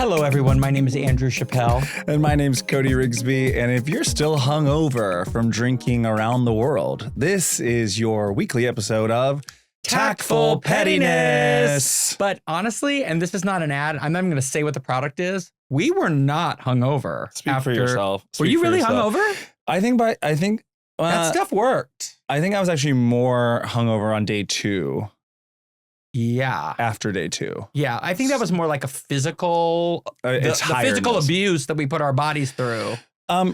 Hello, everyone. My name is Andrew Chappelle. And my name's Cody Rigsby. And if you're still hungover from drinking around the world, this is your weekly episode of Tactful Pettiness. But honestly, and this is not an ad, I'm not even going to say what the product is. We were not hungover. Speak for yourself. Were you really hungover? I think that stuff worked. I think I was actually more hungover on day 2. Yeah. After day 2. Yeah. I think that was more like a physical, the physical abuse that we put our bodies through.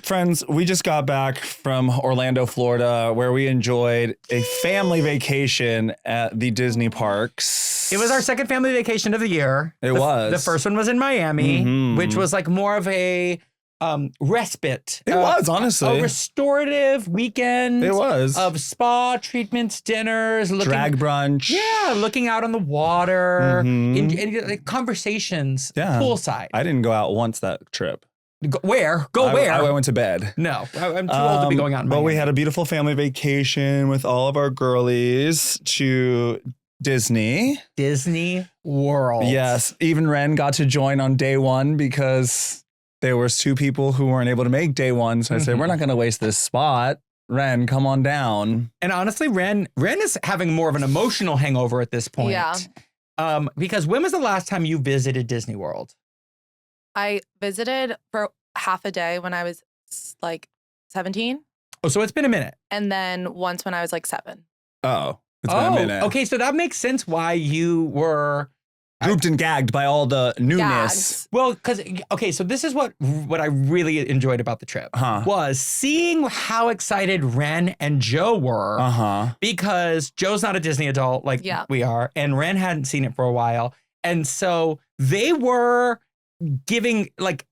Friends, we just got back from Orlando, Florida, where we enjoyed a family vacation at the Disney parks. It was our second family vacation of the year. The first one was in Miami, which was like more of a respite. It was, honestly. A restorative weekend. It was. Of spa treatments, dinners. Drag brunch. Yeah, looking out on the water. And conversations. Yeah. Poolside. I didn't go out once that trip. Where? Where? I went to bed. No, I'm too old to be going out in Miami. But we had a beautiful family vacation with all of our girlies to Disney World. Yes. Even Ren got to join on day 1 because there was 2 people who weren't able to make day 1. So I said, we're not going to waste this spot. Ren, come on down. And honestly, Ren is having more of an emotional hangover at this point. Yeah. Because when was the last time you visited Disney World? I visited for half a day when I was like 17. Oh, so it's been a minute. And then once when I was like 7. Oh, it's been a minute. Okay, so that makes sense why you were drooped and gagged by all the newness. Gags. Well, so this is what I really enjoyed about the trip was seeing how excited Ren and Joe were because Joe's not a Disney adult like we are, and Ren hadn't seen it for a while. And so they were giving like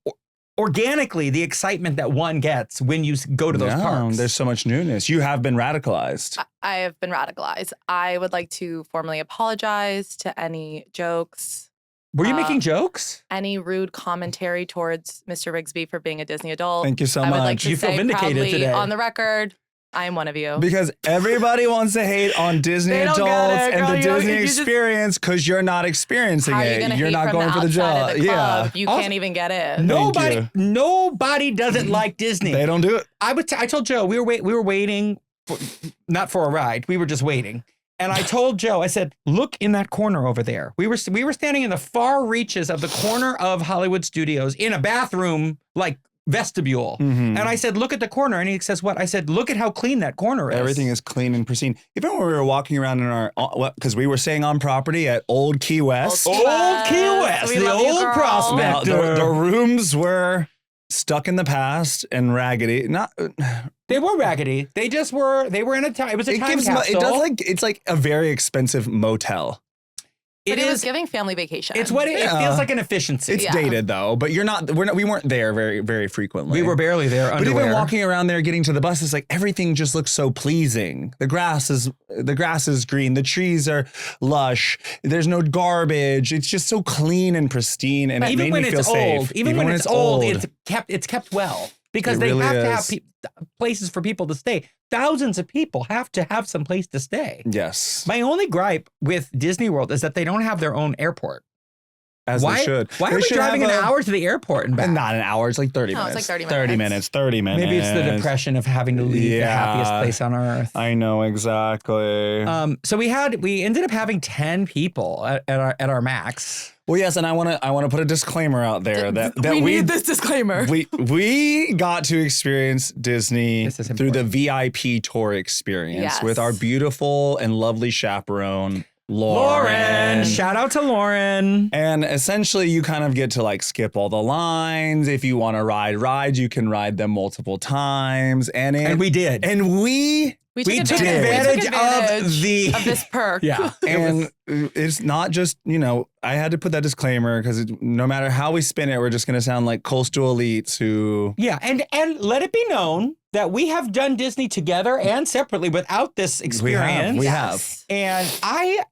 organically the excitement that one gets when you go to those parks. There's so much newness. You have been radicalized. I have been radicalized. I would like to formally apologize to any jokes. Were you making jokes? Any rude commentary towards Mr. Rigsby for being a Disney adult. Thank you so much. I would like to you say feel vindicated proudly today. On the record, I am one of you. Because everybody wants to hate on Disney adults and the Disney experience because you're not experiencing it. You're not going for the job. Yeah. You can't even get in. Nobody doesn't like Disney. They don't do it. I told Joe we were waiting, not for a ride. We were just waiting. And I told Joe, I said, look in that corner over there. We were standing in the far reaches of the corner of Hollywood Studios in a bathroom, like vestibule. And I said, look at the corner. And he says, what? I said, look at how clean that corner is. Everything is clean and pristine. Even when we were walking around in our, because we were staying on property at Old Key West. Old Key West, the old Prospector. The rooms were stuck in the past and raggedy. They were raggedy. They were in a time. It was a time capsule. It's like a very expensive motel. But it was giving family vacation. It's what it feels like an efficiency. It's dated though, but we weren't there very, very frequently. We were barely there. But even walking around there, getting to the bus, it's like everything just looks so pleasing. The grass is green. The trees are lush. There's no garbage. It's just so clean and pristine, and it made me feel safe. Even when it's old, it's kept well because they have to have places for people to stay. Thousands of people have to have some place to stay. Yes. My only gripe with Disney World is that they don't have their own airport. They should. Why are we driving an hour to the airport and back? Not an hour. It's like 30 minutes. It's like 30 minutes. 30 minutes. Maybe it's the depression of having to leave the happiest place on earth. I know, exactly. So we ended up having 10 people at our max. Well, yes, and I want to put a disclaimer out there that we need this disclaimer. We got to experience Disney through the VIP tour experience with our beautiful and lovely chaperone, Lauren. Shout out to Lauren. And essentially you kind of get to like skip all the lines. If you want to ride rides, you can ride them multiple times. And we did. And we took advantage of this perk. Yeah. And it's not just, I had to put that disclaimer because no matter how we spin it, we're just going to sound like coastal elites who. Yeah. And let it be known that we have done Disney together and separately without this experience. We have. And I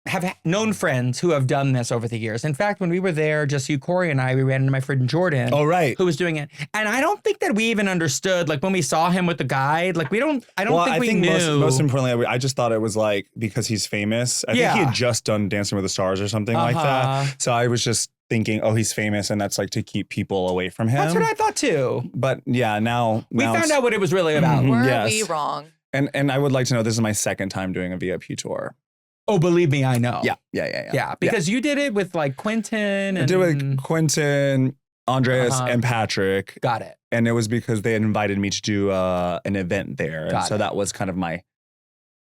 have known friends who have done this over the years. In fact, when we were there, just you, Corey, and I, we ran into my friend Jordan. Oh, right. Who was doing it. And I don't think that we even understood, like when we saw him with the guide, like I don't think we knew. Most importantly, I just thought it was like, because he's famous. I think he had just done Dancing with the Stars or something like that. So I was just thinking, oh, he's famous, and that's like to keep people away from him. That's what I thought too. But yeah, now we found out what it was really about. Were we wrong? And I would like to know, this is my second time doing a VIP tour. Oh, believe me, I know. Yeah. Because you did it with like Quentin. I did it with Quentin, Andreas, and Patrick. Got it. And it was because they had invited me to do an event there. And so that was kind of my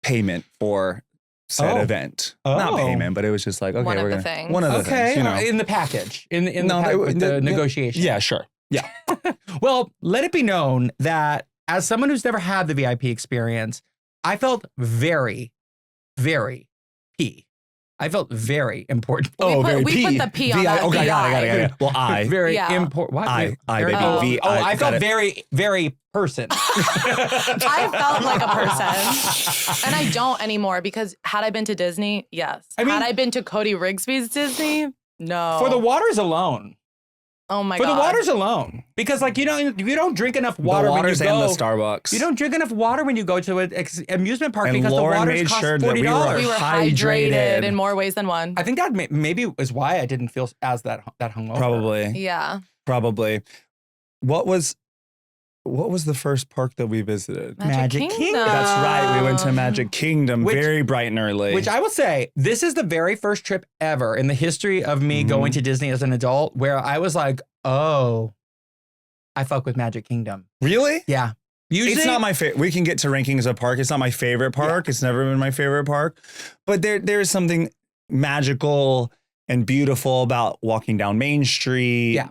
payment for said event. Not payment, but it was just like, okay, one we're of the going things. One of the things, you know. In the package. In the negotiation. Yeah, sure. Yeah. Well, let it be known that as someone who's never had the VIP experience, I felt very, very P. I felt very important. We put the P on that. Okay, got it. Well, very important. I, baby. V. I felt very, very person. I felt like a person. And I don't anymore because had I been to Disney, yes. Had I been to Cody Rigsby's Disney, no. For the waters alone. Oh my God. For the waters alone. Because like you don't drink enough water the waters when you go. And the Starbucks. You don't drink enough water when you go to an amusement park and because Lauren the waters made cost sure $40. that we were hydrated in more ways than one. I think that maybe is why I didn't feel as that hungover. Probably. Yeah. Probably. What was the first park that we visited? Magic Kingdom. That's right. We went to Magic Kingdom very bright and early. Which I will say, this is the very first trip ever in the history of me going to Disney as an adult where I was like, oh, I fuck with Magic Kingdom. Really? Yeah. Usually, it's not my favorite. We can get to rankings of park. It's not my favorite park. Yeah. It's never been my favorite park. But there is something magical and beautiful about walking down Main Street. Yeah.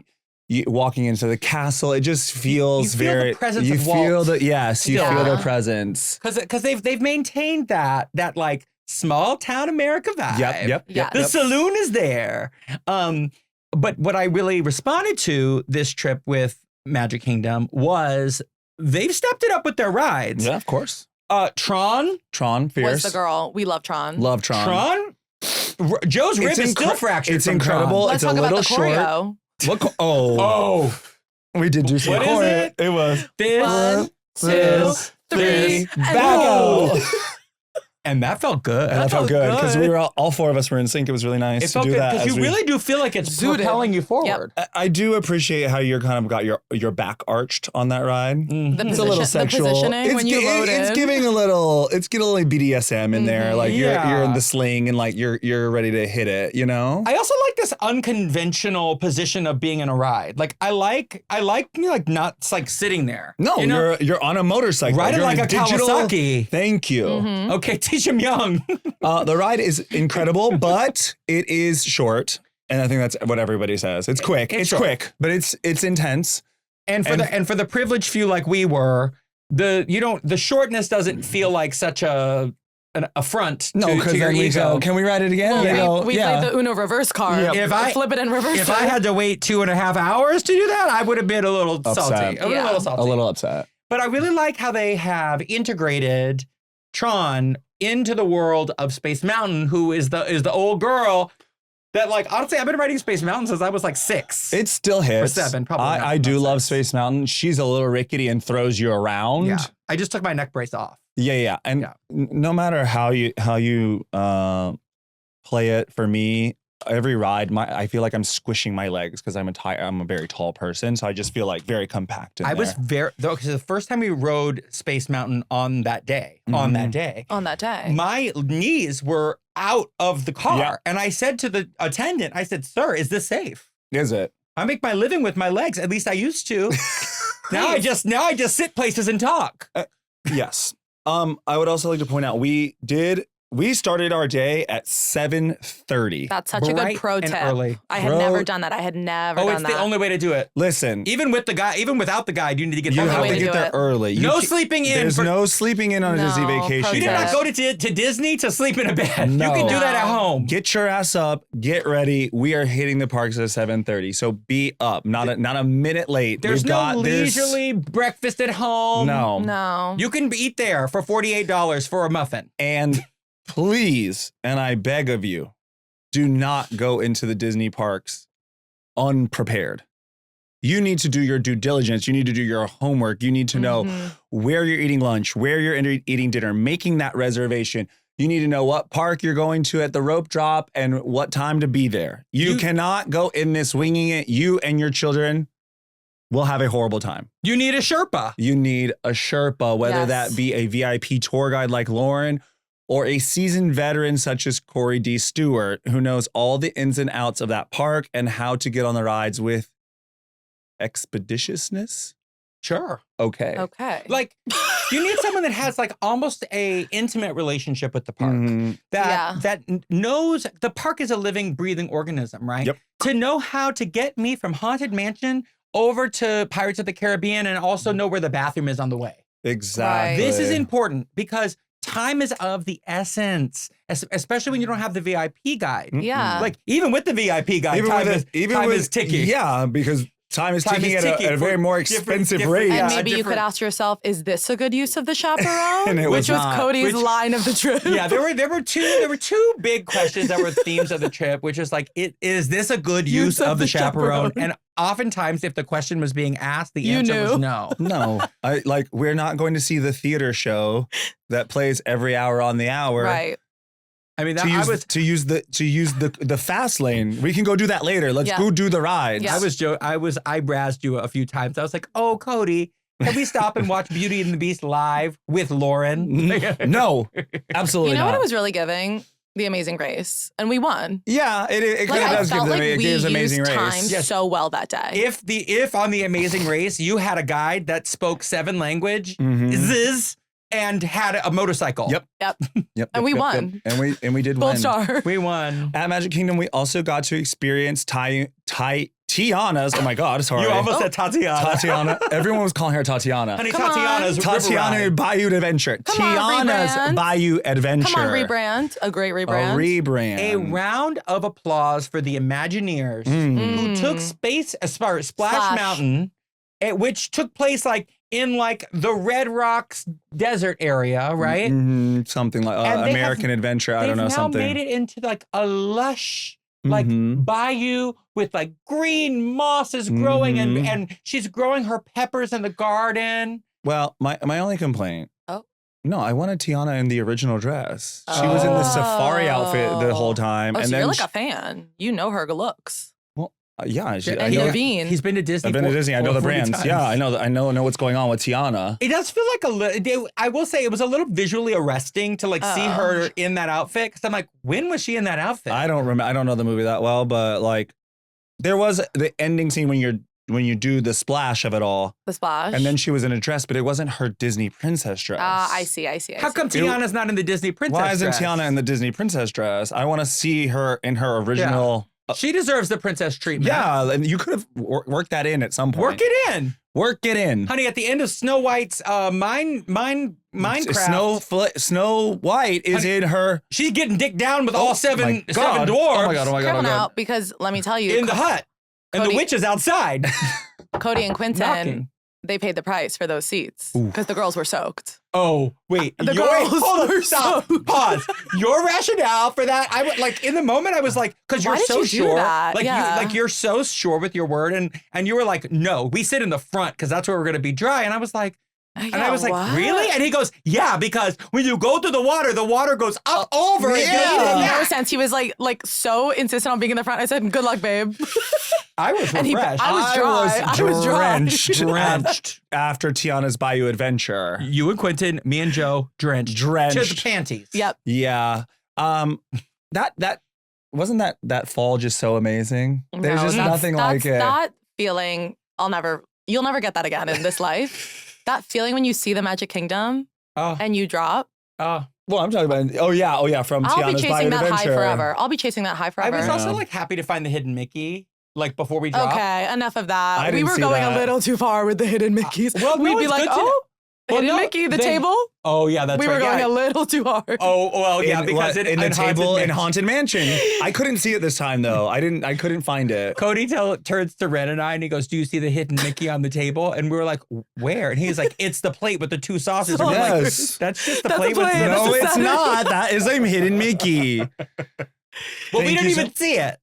Walking into the castle, it just feels you feel very. The presence you of Walt. feel the you feel the presence because they've maintained that like small town America vibe. Yep. The saloon is there. But what I really responded to this trip with Magic Kingdom was they've stepped it up with their rides. Yeah, of course. Tron, fierce. Was the girl. We love Tron. Love Tron. Joe's rib is still fractured. It's incredible. Let's it's talk a little about the choreo. short. What? We did do some What choreo. is it? It was One, two, three, back out. And that felt good. And that felt good because we were all four of us were in sync. It was really nice to do that. Because you really do feel like it's propelling you forward. Yep. I do appreciate how you're kind of got your back arched on that ride. It's a little sexual. The positioning when you load in. It's giving a little BDSM in there. Like you're in the sling and like you're ready to hit it, you know? I also like this unconventional position of being in a ride. Like I like not like sitting there. No, you're on a motorcycle. Riding like a Kawasaki. Thank you. Okay, teach him young. The ride is incredible, but it is short. And I think that's what everybody says. It's quick. It's quick, but it's intense. And for the privileged few like we were, the shortness doesn't feel like such an affront to your ego. Can we ride it again? Well, we played the Uno reverse card. Yeah. If I flip it and reverse if I had to wait 2.5 hours to do that, I would have been a little salty. A little upset. But I really like how they have integrated Tron into the world of Space Mountain, who is the old girl that, like, honestly, I've been riding Space Mountain since I was like 6. It still hits. Or 7, probably. I do love Space Mountain. She's a little rickety and throws you around. Yeah. I just took my neck brace off. Yeah. And no matter how you play it, for me, every ride, I feel like I'm squishing my legs because I'm a very tall person, so I just feel like very compact. Was because the first time we rode Space Mountain on that day, my knees were out of the car, and I said to the attendant, I said, "Sir, is this safe? Is it? I make my living with my legs. At least I used to. now I just sit places and talk." Yes. I would also like to point out we started our day at 7:30. That's such a good pro tip. Early. I had never done that. It's the only way to do it. Listen, even without the guide, you need to get there. You have to get there early. No sleeping in. There's no sleeping in on a Disney vacation. You did not go to Disney to sleep in a bed. No. You can do that at home. Get your ass up. Get ready. We are hitting the parks at 7:30. So be up. Not a minute late. There's no leisurely breakfast at home. No. You can eat there for $48 for a muffin. And please, and I beg of you, do not go into the Disney parks unprepared. You need to do your due diligence. You need to do your homework. You need to know where you're eating lunch, where you're eating dinner, making that reservation. You need to know what park you're going to at the rope drop and what time to be there. You cannot go in this winging it. You and your children will have a horrible time. You need a Sherpa. You need a Sherpa, whether that be a VIP tour guide like Lauren or a seasoned veteran such as Corey D. Stewart, who knows all the ins and outs of that park and how to get on the rides with expeditiousness. Sure. Okay. Like, you need someone that has like almost a intimate relationship with the park. That knows the park is a living, breathing organism, right? Yep. To know how to get me from Haunted Mansion over to Pirates of the Caribbean and also know where the bathroom is on the way. Exactly. This is important because time is of the essence, especially when you don't have the VIP guide. Yeah. Like, even with the VIP guide, time is ticking. Yeah, because time is ticking at a very more expensive rate. And maybe you could ask yourself, is this a good use of the chaperone? Which was Cody's line of the trip. Yeah, there were two big questions that were themes of the trip, which is like, is this a good use of the chaperone? And oftentimes, if the question was being asked, the answer was no. No. We're not going to see the theater show that plays every hour on the hour. Right. I mean, to use the fast lane. We can go do that later. Let's go do the rides. Yeah. I brazzed you a few times. I was like, "Oh, Cody, can we stop and watch Beauty and the Beast live with Lauren?" No, absolutely not. You know what it was really giving? The Amazing Race, and we won. Yeah, it kind of does give them. It gives Amazing Race. Time so well that day. If on the Amazing Race you had a guide that spoke 7 languages, and had a motorcycle. Yep. And we won. And we did Gold win. star. We won. At Magic Kingdom, we also got to experience Tiana's. Oh my God, sorry. You almost said Tatiana. Tatiana. Everyone was calling her Tatiana. Honey, Tatiana's Tatiana Bayou Adventure. Tiana's Bayou Adventure. Come on, rebrand. A great rebrand. A rebrand. A round of applause for the Imagineers who took Splash Mountain, which took place in the Red Rocks desert area, right? Something like American Adventure. I don't know, something. They've now made it into a lush bayou with green mosses growing and she's growing her peppers in the garden. Well, my only complaint. Oh. No, I wanted Tiana in the original dress. She was in the safari outfit the whole time. Oh, and so you're a fan. You know her looks. Yeah, I know. He's been to Disney. I've been to Disney. I know the brands. Times. Yeah, I know what's going on with Tiana. It does feel like a little. I will say it was a little visually arresting to see her in that outfit because I'm like, when was she in that outfit? I don't remember. I don't know the movie that well, but there was the ending scene when you do the splash of it all. The splash. And then she was in a dress, but it wasn't her Disney princess dress. I see. How come Tiana's not in the Disney princess dress? Why isn't Tiana in the Disney princess dress? I want to see her in her original. Yeah. She deserves the princess treatment. Yeah, and you could have worked that in at some point. Work it in. Work it in. Honey, at the end of Snow White's Minecraft. Snow White is in her. She's getting dicked down with all seven dwarves. Oh my God. Out because let me tell you. In the hut. Cody, and the witch is outside. Cody and Quentin, they paid the price for those seats because the girls were soaked. Oh, wait. Hold on, stop. Pause. Your rationale for that, I would in the moment I was like, because you're so sure. You're so sure with your word, and you were like, no, we sit in the front because that's where we're gonna be dry. And I was like, really? And he goes, yeah, because when you go through the water goes up over. It made no sense. He was so insistent on being in the front. I said, good luck, babe. I was refreshed. I was drenched after Tiana's Bayou Adventure. You and Quentin, me and Joe, drenched. To the panties. Yep. Yeah. That wasn't that fall just so amazing? There's just nothing like it. That feeling, you'll never get that again in this life. That feeling when you see the Magic Kingdom and you drop. Well, I'm talking about, from Tiana's Bayou Adventure. I'll be chasing that high forever. I'll be chasing that high forever. I was also happy to find the hidden Mickey, before we dropped. Okay, enough of that. We were going a little too far with the hidden Mickeys. We'd be like, hidden Mickey, the table? Oh, yeah, that's right. We were going a little too hard. Oh, well, yeah, because in the table in Haunted Mansion. I couldn't see it this time, though. I couldn't find it. Cody turns to Ren and I, and he goes, do you see the hidden Mickey on the table? And we were like, where? And he's like, it's the plate with the 2 saucers. And yes. Like, that's just the plate with the No, it's not. That is a hidden Mickey. Well, we didn't even see it.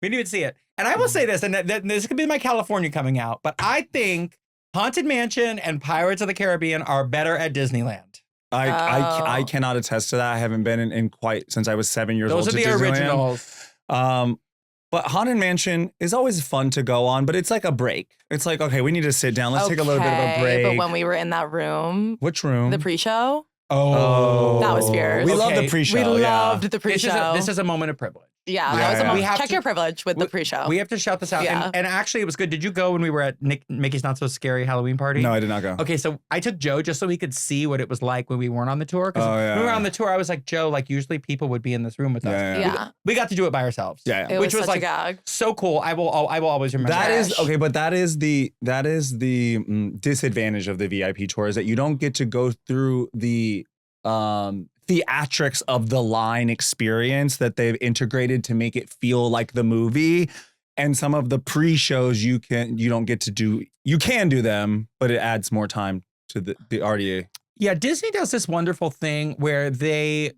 We didn't even see it. And I will say this, and this could be my California coming out, but I think Haunted Mansion and Pirates of the Caribbean are better at Disneyland. I cannot attest to that. I haven't been in quite since I was 7 years old. Those are the originals. But Haunted Mansion is always fun to go on, but it's like a break. It's like, okay, we need to sit down. Let's take a little bit of a break. But when we were in that room. Which room? The pre-show. Oh. That was fierce. We love the pre-show. We loved the pre-show. This is a moment of privilege. Yeah, that was a moment. Check your privilege with the pre-show. We have to shout this out. Yeah. And actually, it was good. Did you go when we were at Mickey's Not So Scary Halloween party? No, I did not go. Okay, so I took Joe just so he could see what it was like when we weren't on the tour. Because when we were on the tour, I was like, Joe, like usually people would be in this room with us. Yeah. We got to do it by ourselves. Yeah. Which was such like a gag. So cool. I will always remember that. Is okay, but that is the disadvantage of the VIP tour is that you don't get to go through the theatrics of the line experience that they've integrated to make it feel like the movie. And some of the pre-shows you don't get to do. You can do them, but it adds more time to the RDA. Yeah, Disney does this wonderful thing where they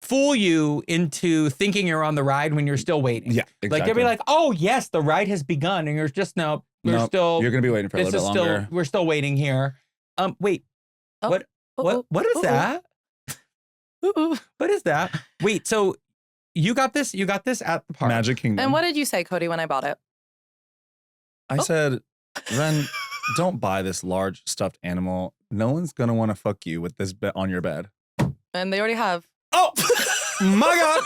fool you into thinking you're on the ride when you're still waiting. Yeah, exactly. Like they'll be like, "Oh yes, the ride has begun," and you're just still. You're gonna be waiting for a little bit longer. We're still waiting here. Wait. Oh. What is that? What is that? Wait, so you got this at the park. Magic Kingdom. And what did you say, Cody, when I bought it? I said, Ren, don't buy this large stuffed animal. No one's gonna want to fuck you with this on your bed. And they already have. Oh my God.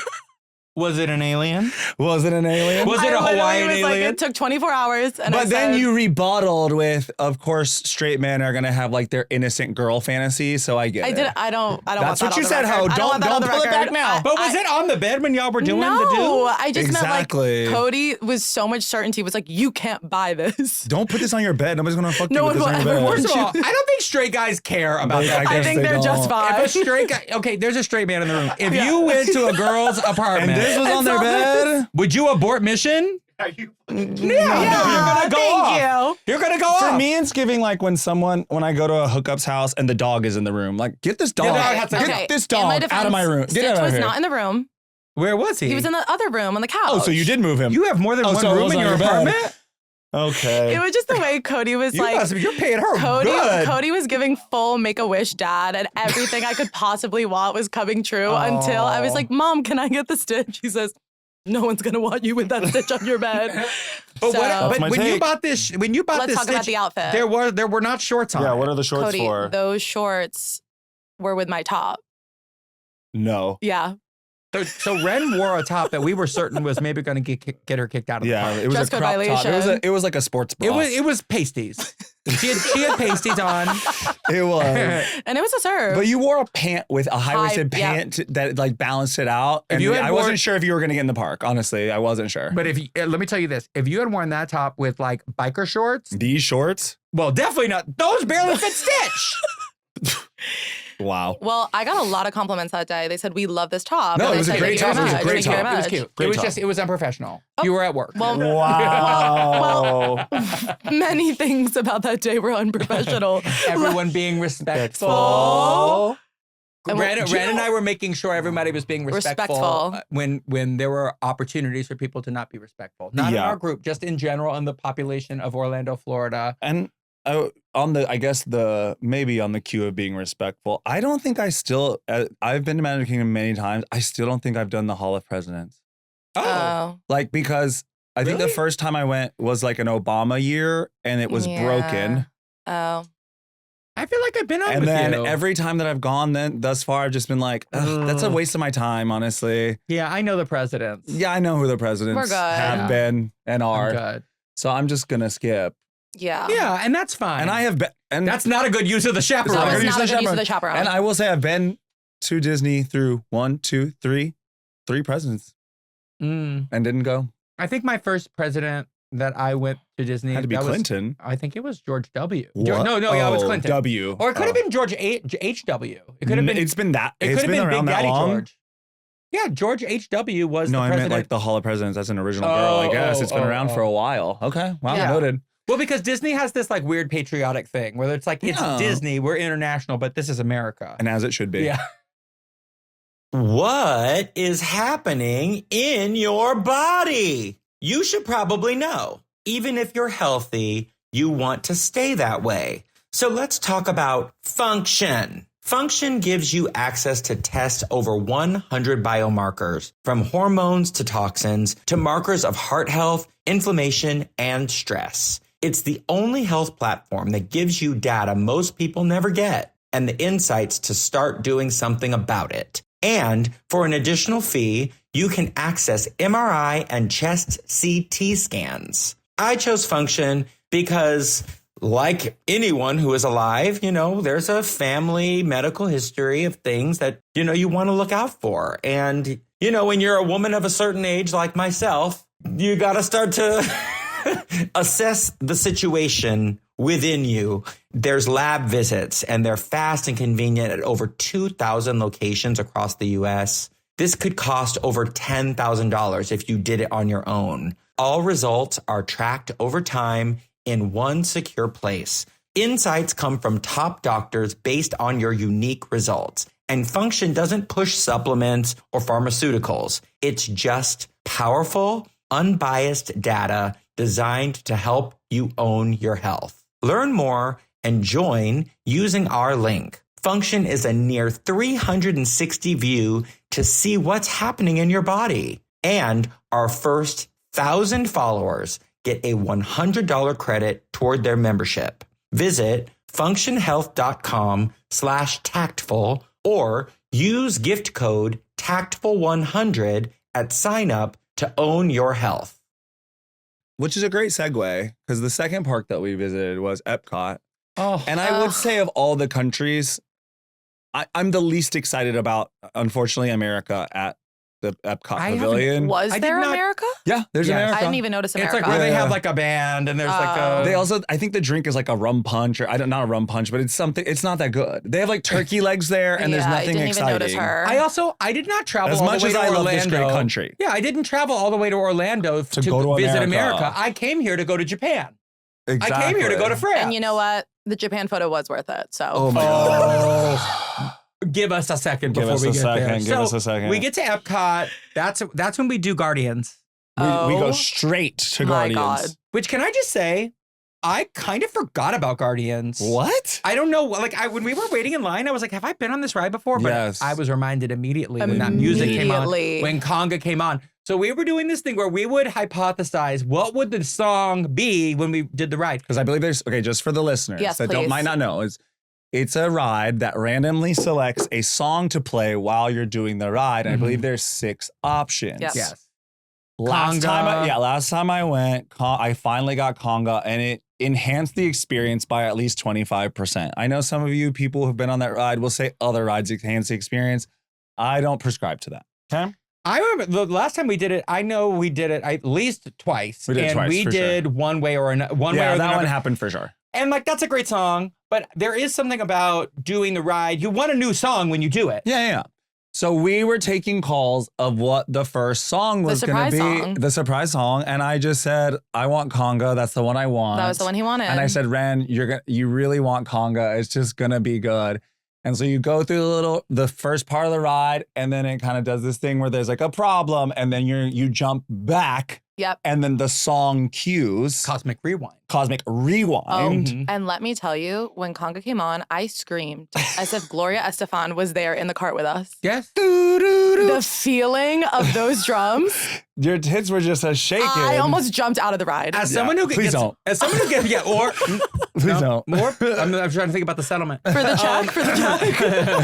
Was it an alien? Was it an alien? Was it a Hawaiian alien? Like, it took 24 hours. And but then you rebutted with, of course, straight men are going to have like their innocent girl fantasy. So I get it. I don't That's want that what you said, Ho. Don't pull it back now. But was it on the bed when y'all were doing the do? No, I just meant like Cody with so much certainty was like, you can't buy this. Don't put this on your bed. Nobody's going to fuck you with this on your bed. First of all, I don't think straight guys care about that. I think they're just fine. If a straight guy, okay, there's a straight man in the room. If you went to a girl's apartment and this was on their bed, would you abort mission? Yeah, you're gonna go off. You're gonna go off. For me, it's giving like when I go to a hookup's house and the dog is in the room. Like, get this dog. Get this dog out of my room. Stitch was not in the room. Where was he? He was in the other room on the couch. Oh, so you did move him. You have more than one room in your apartment? Okay. It was just the way Cody was you're paying her good. Cody was giving full Make-A-Wish dad, and everything I could possibly want was coming true until I was like, Mom, can I get the stitch? He says, no one's gonna want you with that stitch on your bed. But when you bought this, let's talk about the outfit. There were not shorts on. Yeah, what are the shorts Cody, for? Those shorts were with my top. No. Yeah. So Ren wore a top that we were certain was maybe going to get her kicked out of the park. It was Dress a crop top. It was like a sports bra. It was pasties. She had pasties on. It was. And it was a serve. But you wore a pant with a high-waisted pant that like balanced it out. And I wasn't sure if you were going to get in the park. Honestly, I wasn't sure. But let me tell you this. If you had worn that top with like biker shorts. These shorts? Well, definitely not. Those barely fit Stitch. Wow. Well, I got a lot of compliments that day. They said, we love this top. No, it was a great top. It was a great top. It was cute. It was unprofessional. Oh. You were at work. Well, wow. Many things about that day were unprofessional. Everyone being respectful. Ren and I were making sure everybody was being respectful. When there were opportunities for people to not be respectful. Not in our group, just in general in the population of Orlando, Florida. And maybe on the cue of being respectful, I don't think I've been to Magic Kingdom many times. I still don't think I've done the Hall of Presidents. Oh. Like, because I think the first time I went was like an Obama year and it was broken. Oh. I feel like I've been on with you. And then every time that I've gone thus far, I've just been like, that's a waste of my time, honestly. Yeah, I know the presidents. Yeah, I know who the presidents have been and are. Good. So I'm just going to skip. Yeah. Yeah, and that's fine. And I have been. And that's not a good use of the chaperone. That was not a good use of the chaperone. And I will say I've been to Disney through 3 presidents and didn't go. I think my first president that I went to Disney had to be Clinton. I think it was George W. What? No, it was Clinton. W. Or it could have been George H.W. It could have been. It's been that. It could have been around Big that Daddy long. George. Yeah, George H.W. was the president. No, I meant like the Hall of Presidents. That's an original girl, I guess. It's been around for a while. Okay, wow, noted. Well, because Disney has this like weird patriotic thing where it's like, it's Disney, we're international, but this is America. And as it should be. Yeah. What is happening in your body? You should probably know. Even if you're healthy, you want to stay that way. So let's talk about function. Function gives you access to test over 100 biomarkers, from hormones to toxins to markers of heart health, inflammation, and stress. It's the only health platform that gives you data most people never get and the insights to start doing something about it. And for an additional fee, you can access MRI and chest CT scans. I chose Function because, like anyone who is alive, there's a family medical history of things that, you want to look out for. And, when you're a woman of a certain age like myself, you got to start to assess the situation within you. There's lab visits, and they're fast and convenient at over 2,000 locations across the U.S. This could cost over $10,000 if you did it on your own. All results are tracked over time in one secure place. Insights come from top doctors based on your unique results. And Function doesn't push supplements or pharmaceuticals. It's just powerful, unbiased data designed to help you own your health. Learn more and join using our link. Function is a near 360 view to see what's happening in your body. And our first 1,000 followers get a $100 credit toward their membership. Visit functionhealth.com/tactful or use gift code TACTFUL100 at sign up to own your health. Which is a great segue, because the second park that we visited was Epcot. And I would say of all the countries, I'm the least excited about, unfortunately, America at the Epcot Pavilion. Was there America? Yeah, there's America. I didn't even notice America. It's like where they have like a band and there's like a... They also, I think the drink is like a rum punch, or not a rum punch, but it's something, it's not that good. They have like turkey legs there, and there's nothing I didn't exciting. Even notice her. I did not travel as all much the way as to I Orlando. love this great country. Yeah, I didn't travel all the way to Orlando to go to visit America. I came here to go to Japan. Exactly. I came here to go to France. And you know what? The Japan photo was worth it. So. Oh my God. Give us a second before we get there. Give us a second. We get to Epcot. That's when we do Guardians. We go straight to Guardians. God. Which, can I just say, I kind of forgot about Guardians. What? I don't know. Like, when we were waiting in line, I was like, have I been on this ride before? But yes. I was reminded immediately when that music came on, when Conga came on. So we were doing this thing where we would hypothesize what would the song be when we did the ride. Because I believe there's, just for the listeners that might not know, it's a ride that randomly selects a song to play while you're doing the ride. And I believe there's 6 options. Yes. Last time I went, I finally got Conga, and it enhanced the experience by at least 25%. I know some of you people who've been on that ride will say other rides enhance the experience. I don't prescribe to that. Okay. I remember the last time we did it, I know we did it at least twice. We did twice, for did sure. one way or another. Yeah, that one happened for sure. And like, that's a great song, but there is something about doing the ride. You want a new song when you do it. Yeah. So we were taking calls of what the first song was going to be. The surprise song. And I just said, I want Conga. That's the one I want. That was the one he wanted. And I said, Ren, you really want Conga. It's just going to be good. And so you go through the first part of the ride, and then it kind of does this thing where there's like a problem, and then you jump back. Yep. And then the song cues. Cosmic Rewind. And let me tell you, when Conga came on, I screamed as if Gloria Estefan was there in the cart with us. Yes. The feeling of those drums. Your tits were just shaking. I almost jumped out of the ride. As someone who please don't. As someone who gets, please don't. More? I'm trying to think about the settlement. For the check?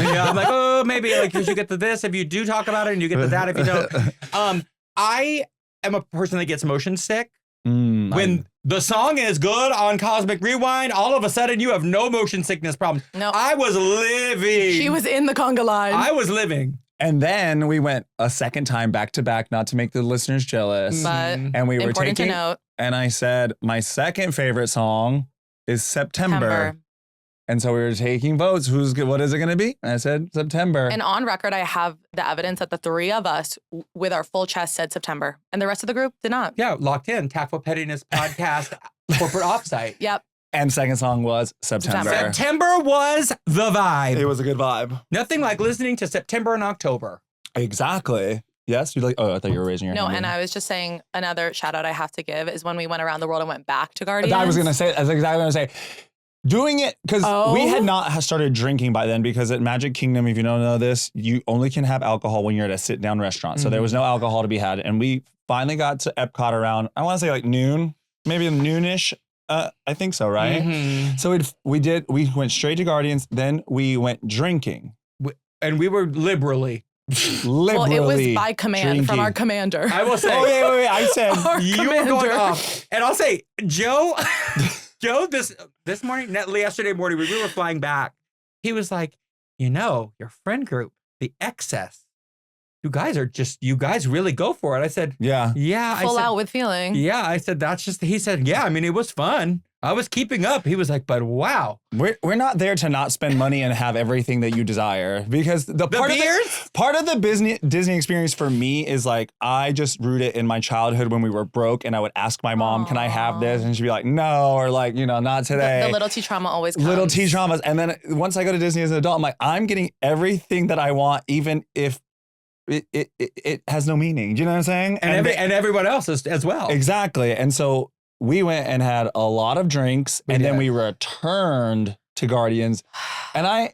Yeah, I'm like, maybe like you should get to this if you do talk about it, and you get to that if you don't. I am a person that gets motion sick. When the song is good on Cosmic Rewind, all of a sudden you have no motion sickness problem. No. I was living. She was in the conga line. I was living. And then we went a second time back to back, not to make the listeners jealous. But and we were important taking, to note. And I said, my second favorite song is September. And so we were taking votes. What is it going to be? And I said September. And on record, I have the evidence that the three of us with our full chest said September. And the rest of the group did not. Yeah, locked in. Tactful Pettiness Podcast Corporate Offsite. Yep. And second song was September. September was the vibe. It was a good vibe. Nothing like listening to September and October. Exactly. Yes? You're like, oh, I thought you were raising your hand. No, and I was just saying another shout out I have to give is when we went around the world and went back to Guardians. I was going to say, that's exactly what I was going to say. Doing it because we had not started drinking by then because at Magic Kingdom, if you don't know this, you only can have alcohol when you're at a sit-down restaurant. So there was no alcohol to be had. And we finally got to Epcot around, I want to say like noon, maybe noonish. I think so, right? Mm-hmm. So we went straight to Guardians, then we went drinking. And we were liberally. Well, it was by command from our commander. I will say. Wait. I said you were going off. And I'll say, Joe, this morning, yesterday morning, when we were flying back, he was like, your friend group, the excess, you guys really go for it. I said, yeah. Full out with feeling. Yeah, I said, he said, yeah, I mean, it was fun. I was keeping up. He was like, but wow. We're not there to not spend money and have everything that you desire because part of the Disney experience for me is like, I just root it in my childhood when we were broke and I would ask my mom, can I have this? And she'd be like, no, or like, not today. The little T trauma always comes. Little T traumas. And then once I go to Disney as an adult, I'm like, I'm getting everything that I want, even if it has no meaning. Do you know what I'm saying? And everyone else as well. Exactly. And so we went and had a lot of drinks then we returned to Guardians. And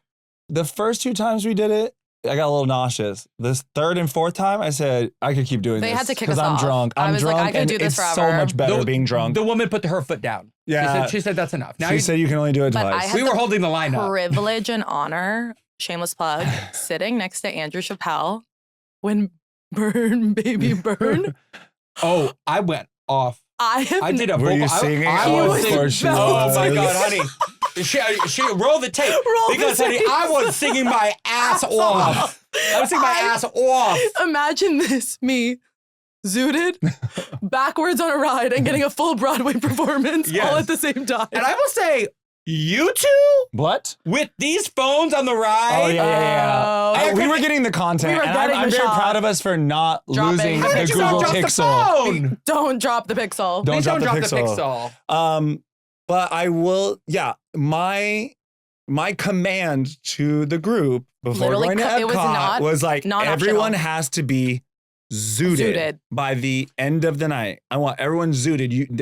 the first 2 times we did it, I got a little nauseous. This third and fourth time, I said, I could keep doing this. They had to kick us off. Because I'm drunk. I was drunk like, I could do this it's forever. so much better being drunk. The woman put her foot down. Yeah. She said that's enough. Now she said you can only do it twice. We were holding the line up. Privilege and honor, shameless plug, sitting next to Andrew Chappelle when Burn Baby Burn. Oh, I went off. I did a vocal. Were you singing? I was singing. Oh my God, honey. She roll the tape. Honey, I was singing my ass off. I was singing my ass off. Imagine this, me, zooted, backwards on a ride and getting a full Broadway performance all at the same time. And I will say, you two? What? With these phones on the ride? Oh, yeah. We were getting the content, and I'm very proud of us for not losing the Google Pixel. Don't drop the Pixel. Don't drop the Pixel. But I will, my command to the group before going to Epcot was like, everyone has to be zooted by the end of the night. I want everyone zooted.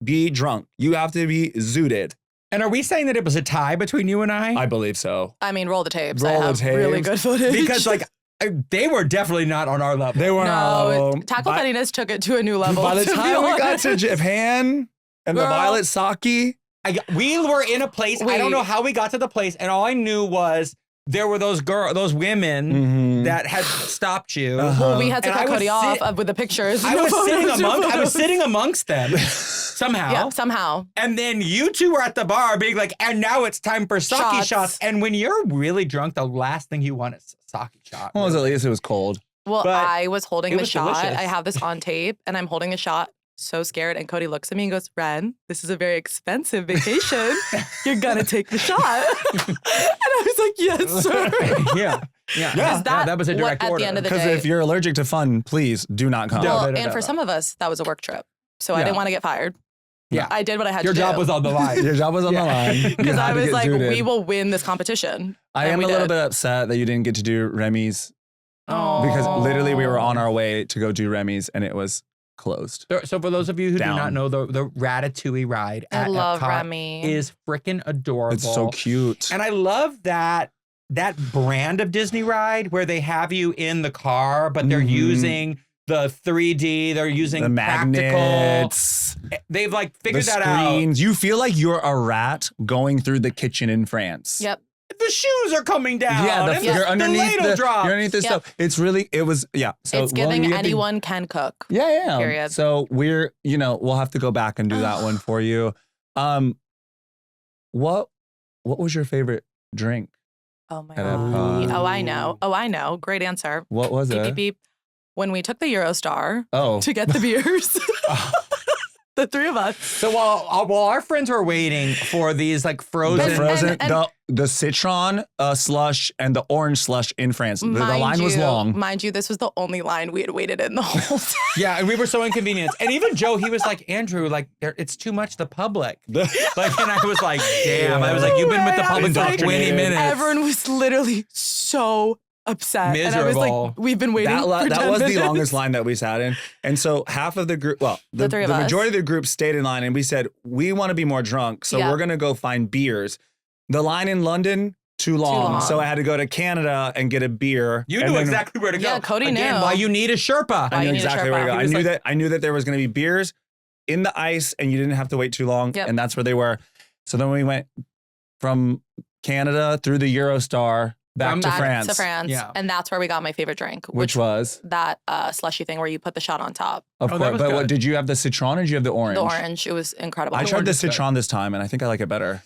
Be drunk. You have to be zooted. And are we saying that it was a tie between you and I? I believe so. I mean, roll the tapes. Roll the tapes. Really good footage. Because they were definitely not on our level. They were not on our level. Tackle Pettiness took it to a new level. By the time we got to Japan and the Violet Sake. We were in a place, I don't know how we got to the place, and all I knew was there were those women that had stopped you. Well, we had to cut Cody off with the pictures. I was sitting amongst them somehow. Yeah, somehow. And then you two were at the bar being like, and now it's time for sake shots. And when you're really drunk, the last thing you want is a sake shot. Well, at least it was cold. Well, but I was holding the shot. Delicious. I have this on tape, and I'm holding the shot. So scared, and Cody looks at me and goes, Ren, this is a very expensive vacation. You're gonna take the shot. And I was like, yes, sir. Yeah. That was a direct order. At the end of the day. Because if you're allergic to fun, please do not come. Well, and for some of us, that was a work trip. So I didn't want to get fired. Yeah. I did what I had to do. Your job was on the line. Your job was on the line. Because I was like, we will win this competition. I am a little bit upset that you didn't get to do Remy's. Oh. Because literally we were on our way to go do Remy's and it was closed. So for those of you who do not know, the Ratatouille ride at Epcot Remy. is freaking adorable. It's so cute. And I love that brand of Disney ride where they have you in the car, but they're using the 3D, they're using the magnets. They've figured that out. You feel like you're a rat going through the kitchen in France. Yep. The shoes are coming down. Yeah, you're underneath you're underneath this stuff. It's really, So it's giving anyone can cook. Yeah. Period. So we'll have to go back and do that one for you. What was your favorite drink? Oh my God. I know. Great answer. What was it? Beep, beep, beep. When we took the Eurostar to get the beers. The three of us. So while our friends were waiting for these frozen, the citron slush and the orange slush in France, the line was long. Mind you, this was the only line we had waited in the whole time. Yeah, and we were so inconvenienced. And even Joe, he was like, Andrew, it's too much the public. And I was like, damn. I was like, you've been with the public for 20 minutes. Everyone was literally so upset. Miserable. And I was like, we've been waiting for 10 That was minutes. the longest line that we sat in. And so half of the group, the three of us. majority of the group stayed in line and we said, we want to be more drunk. So we're going to go find beers. The line in London, too long. So I had to go to Canada and get a beer. You knew exactly where to go. Yeah, Cody Again, knew. why you need a Sherpa. I knew exactly where to go. I knew that there was going to be beers in the ice and you didn't have to wait too long. Yep. And that's where they were. So then we went from Canada through the Eurostar back to France. Yeah. And that's where we got my favorite drink. Which was? That slushy thing where you put the shot on top. Of course. But what, did you have the citron or did you have the orange? The orange. It was incredible. I tried the citron this time and I think I like it better.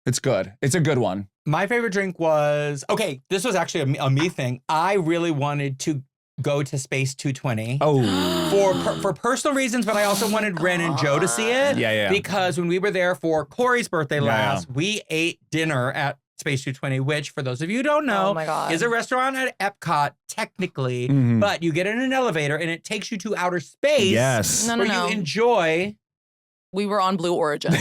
It's good. It's a good one. My favorite drink was, okay, this was actually a me thing. I really wanted to go to Space 220. Oh. For personal reasons, but I also wanted Ren and Joe to see it. Yeah. Because when we were there for Corey's birthday last, we ate dinner at Space 220, which, for those of you who don't know, is a restaurant at Epcot, technically, but you get in an elevator and it takes you to outer space. Yes. No. You enjoy. We were on Blue Origin.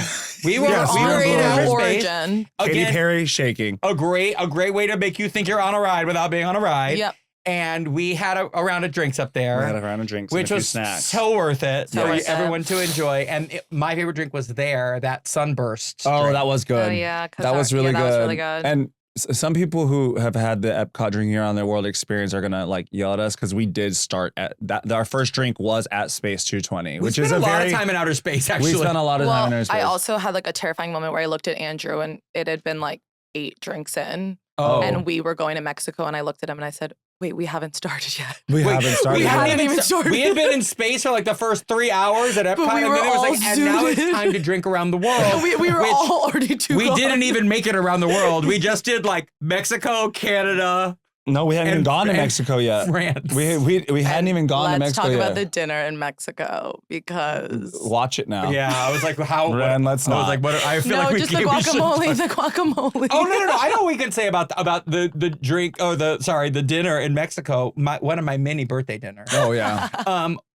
We were in outer space. Origin. Katy Perry shaking. A great way to make you think you're on a ride without being on a ride. Yep. And we had a round of drinks up there. We had a round of drinks, which and a was few snacks. so worth it So for worth it. everyone to enjoy. And my favorite drink was that Sunburst. Oh, drink. that was good. Oh, yeah. That was really good. That was really good. And some people who have had the Epcot Drink Here on Their World experience are gonna like yell at us because we did start at that. Our first drink was at Space 220, which is a lot of time in outer space. Actually, we spent a lot of time in outer space. I also had like a terrifying moment where I looked at Andrew and it had been like 8 drinks in, and we were going to Mexico, and I looked at him and I said, "Wait, we haven't started yet. We haven't started. We yet. haven't even started. We had been in space for like the first 3 hours at Epcot, But we and were then it was all like, and now it's zooted. time to drink around the world. we were which all already too We long. didn't even make it around the world. We just did like Mexico, Canada. No, we hadn't even gone to Mexico yet. France. We hadn't even gone to Mexico yet. Let's talk about the dinner in Mexico because watch it now. Yeah, I was like, how? Ren, let's not. I was like, what? I feel no, like we just the we should- guacamole. The guacamole. Oh no! I know what we can say about the drink or the dinner in Mexico. One of my mini birthday dinners. Oh yeah.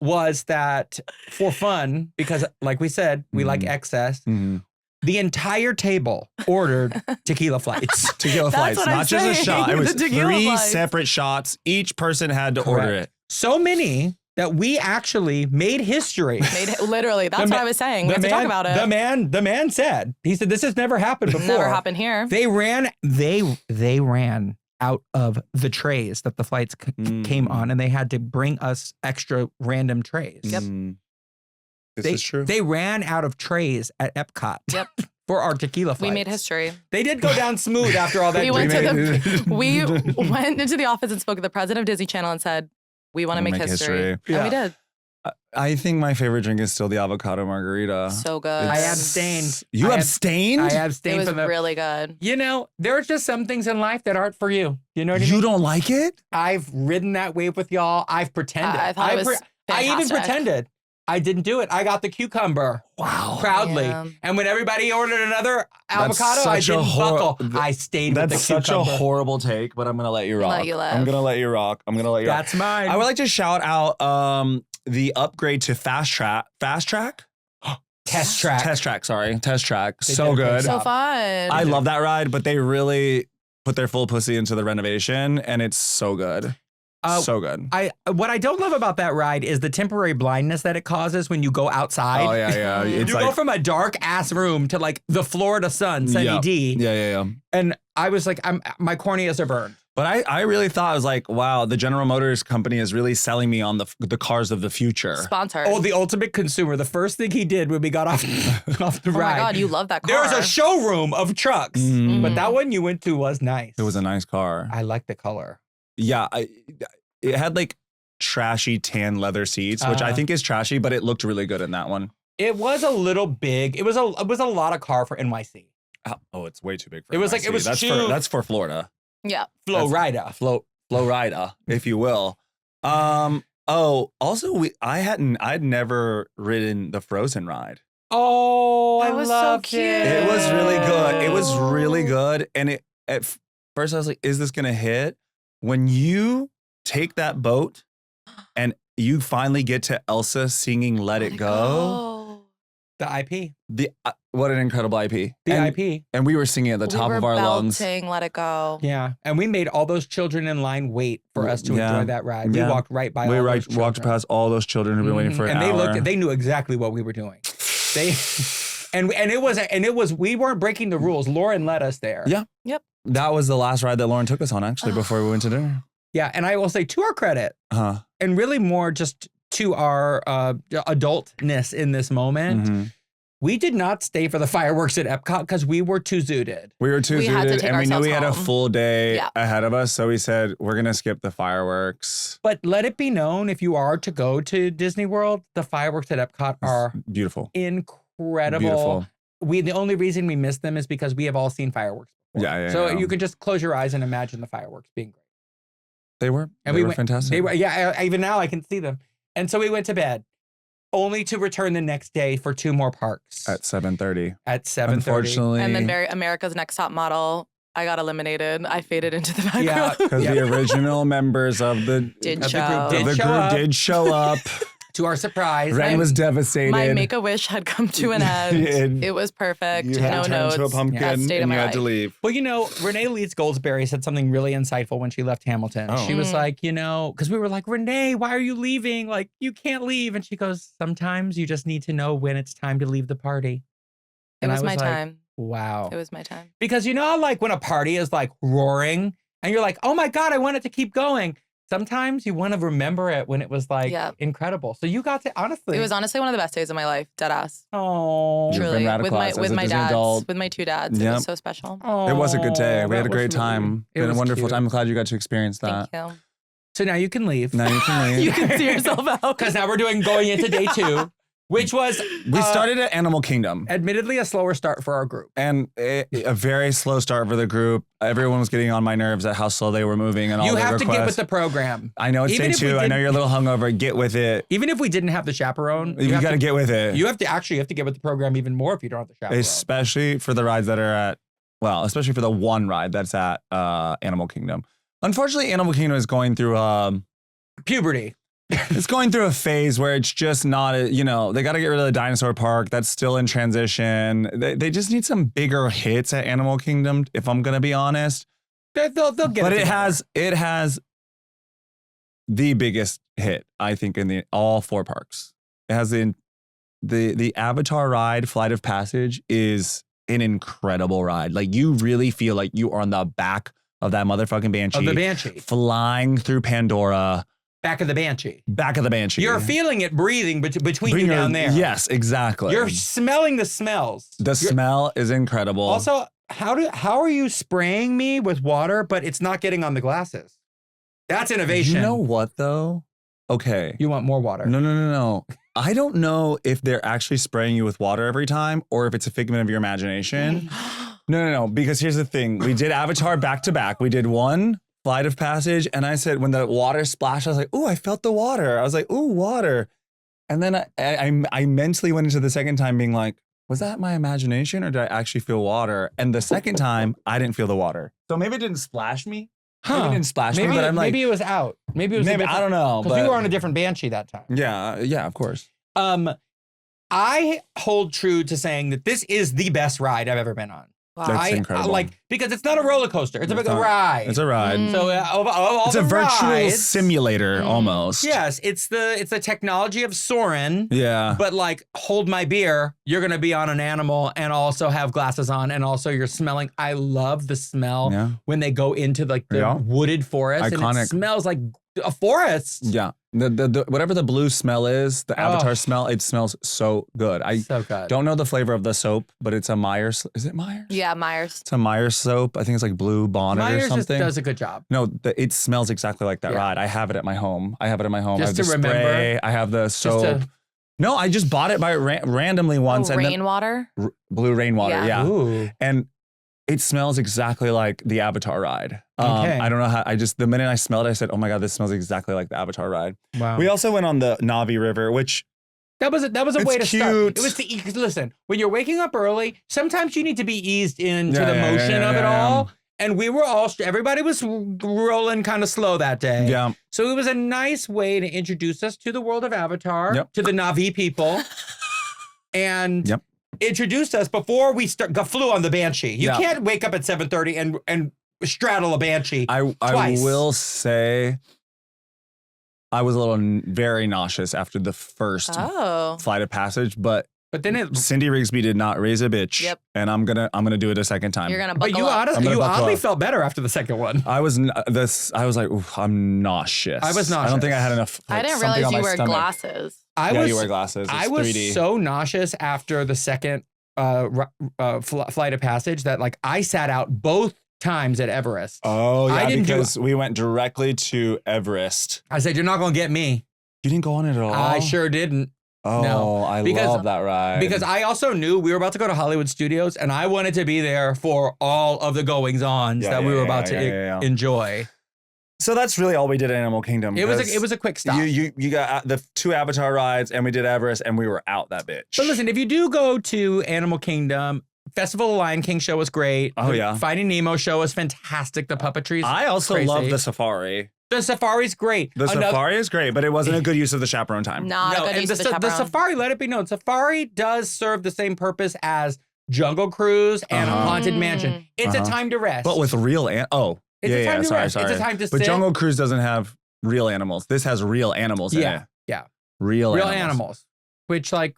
Was that for fun because, like we said, we like excess. The entire table ordered tequila flights. Tequila flights, what I'm not just a saying. shot. It was The tequila 3 flights. separate shots. Each person had to order it. So many that we actually made history. Literally, that's what I was saying. We have to talk about it. The man said, he said, this has never happened before. Never happened here. They ran out of the trays that the flights came on, and they had to bring us extra random trays. Yep. This is true. They ran out of trays at Epcot. Yep. For our tequila flights. We made history. They did go down smooth after all that. we went into the office and spoke to the president of Disney Channel and said, we want to make history. Yeah. And we did. I think my favorite drink is still the avocado margarita. So good. I abstained. You abstained? I abstained It was from the, really good. You know, there's just some things in life that aren't for you. You know what I mean? You don't like it? I've ridden that wave with y'all. I've pretended. I thought it was I even fantastic. pretended. I didn't do it. I got the cucumber. Wow. Proudly. Yeah. And when everybody ordered another avocado, I didn't buckle. I stayed with the That's cucumber. such a horrible take, but I'm going to let you rock. Let you live. I'm going to let you rock. That's mine. I would like to shout out the upgrade to Fast Track. Test track. Test Track. They So did a great good. So job. fun. I love that ride, but they really put their full pussy into the renovation, and it's so good. So good. What I don't love about that ride is the temporary blindness that it causes when you go outside. Oh, yeah. It's You like, go from a dark ass room to like the Florida sun, Sunny Yeah. D. Yeah. And I was like, my corneas are burned. But I really thought, I was like, wow, the General Motors company is really selling me on the cars of the future. Sponsored. Oh, the ultimate consumer. The first thing he did when we got off the Oh my ride. God, you love that car. There was a showroom of trucks, but that one you went to was nice. It was a nice car. I like the color. Yeah, it had like trashy tan leather seats, which I think is trashy, but it looked really good in that one. It was a little big. It was a lot of car for NYC. Oh, it's way too big for It was like- NYC. it was that's too- that's for Florida. Yeah. Florida. Florida, if you will. Also I'd never ridden the Frozen ride. Oh, That I was so loved cute. it. It was really good. It was really good. And at first I was like, is this gonna hit? When you take that boat and you finally get to Elsa singing Let It Go, The IP. What an incredible IP. The IP. And we were singing at the top of our lungs. Let It Go. Yeah. And we made all those children in line wait for us to enjoy that ride. We walked right by all those children. We walked past all those children who've been waiting for an hour. And they knew exactly what we were doing. We weren't breaking the rules. Lauren led us there. Yeah. Yep. That was the last ride that Lauren took us on, actually, before we went to dinner. Yeah. And I will say, to our credit, and really more just to our adultness in this moment, we did not stay for the fireworks at Epcot because we were too zooted. We were too zooted, and we knew we had a full day ahead of us. So we said, we're going to skip the fireworks. But let it be known, if you are to go to Disney World, the fireworks at Epcot are beautiful. Incredible. Beautiful. The only reason we missed them is because we have all seen fireworks before. Yeah. So you can just close your eyes and imagine the fireworks being great. They were fantastic. They were, even now I can see them. And so we went to bed, only to return the next day for 2 more parks. At 7:30. At 7:30. Unfortunately. And then America's Next Top Model, I got eliminated. I faded into the background. Yeah, because the original members of the group did show up. To our surprise. Ren was devastated. My Make-A-Wish had come to an end. It was perfect. You had no to notes. turn to a pumpkin and you had to leave. Well, Renee Leeds Goldsberry said something really insightful when she left Hamilton. She was like, because we were like, Renee, why are you leaving? Like, you can't leave. And she goes, sometimes you just need to know when it's time to leave the party. And it was my time. Wow. It was my time. Because like when a party is like roaring and you're like, oh my God, I want it to keep going. Sometimes you want to remember it when it was like incredible. So you got to honestly. It was honestly one of the best days of my life. Dead ass. Oh, truly. With my dads, with my 2 dads. It was so special. It was a good day. We had a great time. It was a wonderful time. I'm glad you got to experience that. Thank you. So now you can leave. You can see yourself out. Because now we're going into day 2. Which was... we started at Animal Kingdom. Admittedly, a slower start for our group. And a very slow start for the group. Everyone was getting on my nerves at how slow they were moving and all the requests. You have to get with the program. I know it's day 2. I know you're a little hungover. Get with it. Even if we didn't have the chaperone. You got to get with it. You have to get with the program even more if you don't have the chaperone. Especially for the rides that are at... Well, especially for the one ride that's at Animal Kingdom. Unfortunately, Animal Kingdom is going through... puberty. It's going through a phase where it's just not, they got to get rid of the dinosaur park. That's still in transition. They just need some bigger hits at Animal Kingdom, if I'm going to be honest. They'll get but it. It has the biggest hit, I think, in all 4 parks. It has the Avatar ride, Flight of Passage, is an incredible ride. Like, you really feel like you are on the back of that motherfucking Banshee. Of the Banshee. Flying through Pandora. Back of the Banshee. Back of the Banshee. You're feeling it breathing between you down there. Yes, exactly. You're smelling the smells. The smell is incredible. Also, how are you spraying me with water, but it's not getting on the glasses? That's innovation. You know what, though? Okay. You want more water. No. I don't know if they're actually spraying you with water every time or if it's a figment of your imagination. No. Because here's the thing. We did Avatar back to back. We did one Flight of Passage, and I said when the water splashed, I was like, "Ooh, I felt the water." I was like, "Ooh, water," and then I mentally went into the second time being like, "Was that my imagination, or did I actually feel water?" And the second time, I didn't feel the water, so maybe it didn't splash me. Maybe it didn't splash me, but I'm like, maybe it was out. Maybe I don't know, because we were on a different Banshee that time. Yeah, of course. I hold true to saying that this is the best ride I've ever been on. Wow. That's incredible. Because it's not a roller coaster. It's a ride. It's a ride. So it's a virtual simulator almost. Yes, it's the technology of Soarin'. Yeah. But like, hold my beer, you're going to be on an animal and also have glasses on, and also you're smelling. I love the smell when they go into like the wooded forest. Iconic. And it smells like a forest. Yeah. The whatever the blue smell is, the Avatar smell, it smells so good. So good. Don't know the flavor of the soap, but it's a Myers. Is it Myers? Yeah, Myers. It's a Myers soap. I think it's like Blue Bonnet Myers or something. Myers does a good job. No, it smells exactly like that ride. I have it at my home. I have Just I have to the spray. remember. I have the soap. No, I just bought it randomly once. Rainwater? Blue rainwater, yeah. Ooh. And it smells exactly like the Avatar ride. Okay. I don't know how, the minute I smelled it, I said, oh my God, this smells exactly like the Avatar ride. Wow. We also went on the Navi River, which... That was a way to cute. start. It was listen, when you're waking up early, sometimes you need to be eased into the motion of it all. And we were everybody was rolling kind of slow that day. Yeah. So it was a nice way to introduce us to the world of Avatar, to the Navi people. and introduced us before we flew on the Banshee. You can't wake up at 7:30 and straddle a Banshee. I will say I was a little very nauseous after the first flight of passage, but then Cindy Rigsby did not raise a bitch, and I'm gonna do it a second time. You're gonna buckle but you up. You oddly felt better after the second one. I was like, oof, I'm nauseous. I was nauseous. I don't think I had enough. I didn't realize you wear glasses. You wear glasses. I was 3D. so nauseous after the second flight of passage that like I sat out both times at Everest. Oh yeah, because we went directly to Everest. I said, you're not gonna get me. You didn't go on it at all? I sure didn't. Oh, no. I love that ride. Because I also knew we were about to go to Hollywood Studios, and I wanted to be there for all of the goings-ons that we were about to enjoy. So that's really all we did at Animal Kingdom. It was a quick stop. You got the 2 Avatar rides, and we did Everest, and we were out that bitch. But listen, if you do go to Animal Kingdom, Festival of Lion King show was great. Oh, the Finding Nemo show was fantastic. The puppetry is I also crazy. love the safari. The safari's great. Safari is great, but it wasn't a good use of the chaperone time. Not a good use of the chaperone. The safari, let it be known, safari does serve the same purpose as Jungle Cruise and Haunted Mansion. It's a time to rest. But with real It's a time to rest. It's a time to sit. But Jungle Cruise doesn't have real animals. This has real animals in it. Yeah. Real animals. Which, like,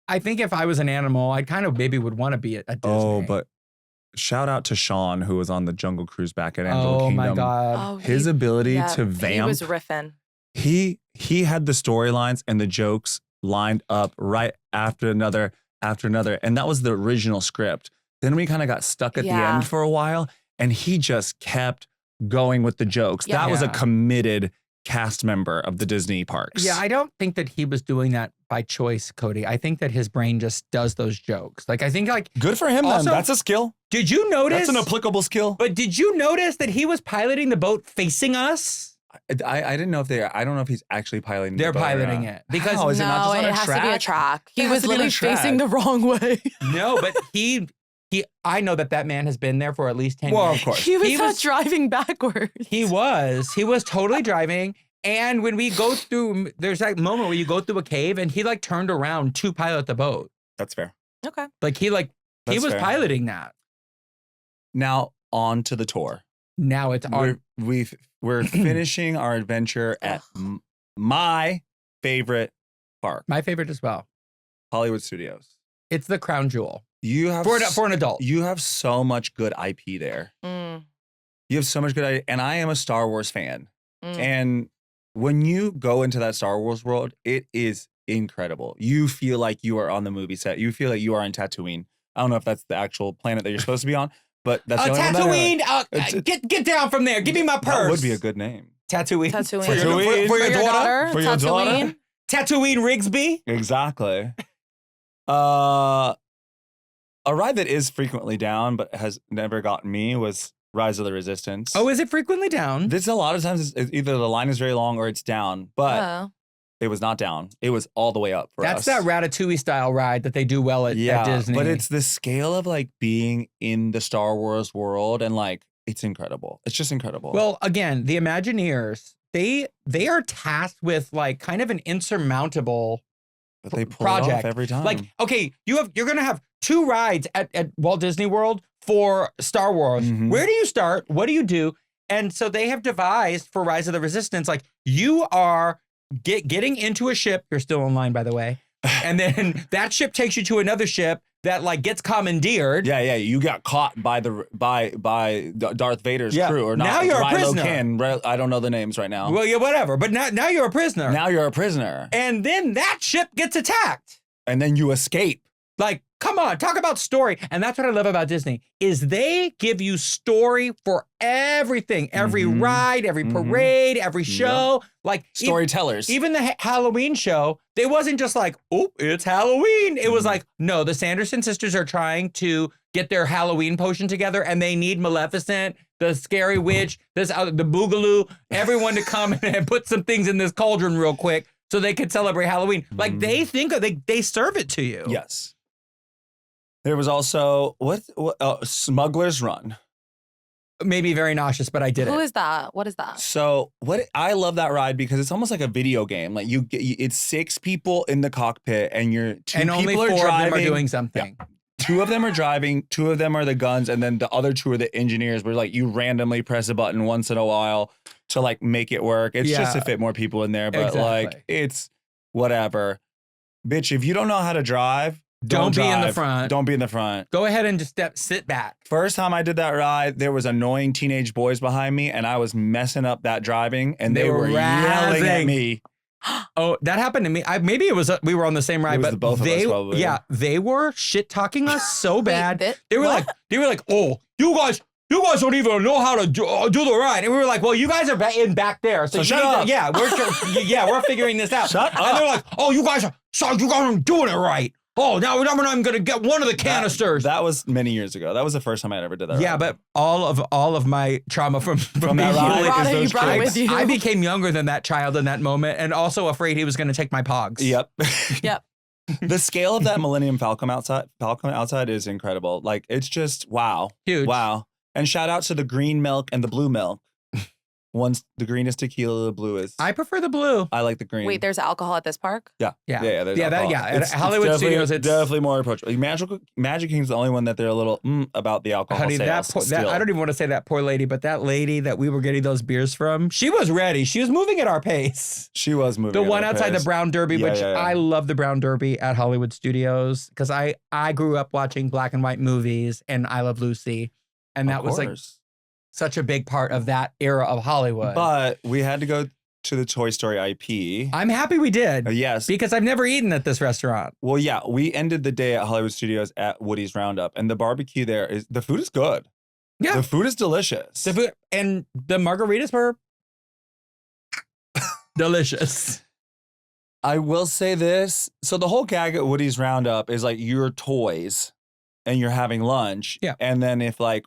I think if I was an animal, I kind of maybe would want to be at Disney. Oh, but shout out to Sean, who was on the Jungle Cruise back at Animal Kingdom. Oh my God. His ability to vamp. He was riffing. He had the storylines and the jokes lined up right after another. And that was the original script. Then we kind of got stuck at the end for a while, and he just kept going with the jokes. That was a committed cast member of the Disney parks. Yeah, I don't think that he was doing that by choice, Cody. I think that his brain just does those jokes. Like, I think like... Good for him, also, then. That's a skill. Did you notice... That's an applicable skill. But did you notice that he was piloting the boat facing us? I didn't know if I don't know if he's actually piloting They're piloting it. Because How? Is it not just on a has track? To be a track. He was literally facing the wrong way. No, but I know that man has been there for at least 10 years. Well, of course. He was driving backwards. He was totally driving. And when we go through, there's that moment where you go through a cave and he like turned around to pilot the boat. That's fair. Okay. Like he was piloting that. Now on to the tour. Now it's on. We're finishing our adventure at my favorite park. My favorite as well. Hollywood Studios. It's the crown jewel. You have for an adult. You have so much good IP there. You have so much good IP, and I am a Star Wars fan. And when you go into that Star Wars world, it is incredible. You feel like you are on the movie set. You feel like you are in Tatooine. I don't know if that's the actual planet that you're supposed to be on, but that's the only Tatooine. Get down from there. Give me my purse. That would be a good name. Tatooine. For your daughter. For your daughter. Tatooine Rigsby. Exactly. A ride that is frequently down but has never gotten me was Rise of the Resistance. Oh, is it frequently down? This a lot of times it's either the line is very long or it's down, but it was not down. It was all the way up for us. That's that Ratatouille style ride that they do well at Disney. But it's the scale of like being in the Star Wars world and like it's incredible. It's just incredible. Well, again, the Imagineers, they are tasked with like kind of an insurmountable but they pull project it off every time. Like, okay, you're gonna have 2 rides at Walt Disney World for Star Wars. Where do you start? What do you do? And so they have devised for Rise of the Resistance, like you are getting into a ship. You're still in line, by the way. And then that ship takes you to another ship that like gets commandeered. Yeah. You got caught by Darth Vader's crew, or not? Now you're a prisoner. I don't know the names right now. Well, yeah, whatever. But now you're a prisoner. Now you're a prisoner. And then that ship gets attacked. And then you escape. Like, come on, talk about story. And that's what I love about Disney, is they give you story for everything. Every ride, every parade, every show. Like storytellers. Even the Halloween show, they wasn't just like, oh, it's Halloween. It was like, no, the Sanderson sisters are trying to get their Halloween potion together and they need Maleficent, the scary witch, the Boogaloo, everyone to come and put some things in this cauldron real quick so they could celebrate Halloween. Like they serve it to you. Yes. There was also Smuggler's Run. made me very nauseous, but I did it. Who is that? What is that? So I love that ride because it's almost like a video game. Like it's 6 people in the cockpit and you're 2 and people only 4 are of driving. them are doing something. Yeah. 2 of them are driving, 2 of them are the guns, and then the other 2 are the engineers where like you randomly press a button once in a while to like make it work. It's just to fit more people in there, but like it's whatever. Bitch, if you don't know how to drive, don't be in the front. Don't be in the front. Go ahead and just sit back. First time I did that ride, there was annoying teenage boys behind me, and I was messing up that driving, and they were yelling at me. Oh, that happened to me. Maybe it was we were on the same ride, but both of us probably. Yeah, they were shit talking us so bad. They were what? like, oh, you guys don't even know how to do the ride. And we were like, well, you guys are back there, so shut up. We're figuring this out. Shut up. And they're like, oh, you guys aren't doing it right. Oh, now I'm not going to get one of the canisters. That was many years ago. That was the first time I ever did that. Yeah, ride. but all of my trauma from that ride you brought it with you. I became younger than that child in that moment, and also afraid he was going to take my pogs. Yep. Yep. The scale of that Millennium Falcon outside is incredible. Like it's just wow, huge, wow. And shout out to the green milk and the blue milk. One's the green is tequila, the blue is. I prefer the blue. I like the green. Wait, there's alcohol at this park? Yeah. There's alcohol. It's Hollywood Studios, it's definitely more approachable. Magic King's the only one that they're a little about the alcohol honey, sales. I don't even want to say that poor lady, but that lady that we were getting those beers from, she was ready. She was moving at our pace. She was moving. The one outside the Brown Derby, which I love the Brown Derby at Hollywood Studios because I grew up watching black and white movies and I Love Lucy, and that was like such a big part of that era of Hollywood. But we had to go to the Toy Story IP. I'm happy we did. Yes. Because I've never eaten at this restaurant. Well, yeah, we ended the day at Hollywood Studios at Woody's Roundup, and the barbecue there the food is good. Yeah. The food is delicious. The food and the margaritas were delicious. I will say this. So the whole gag at Woody's Roundup is like your toys and you're having lunch. Yeah. And then if like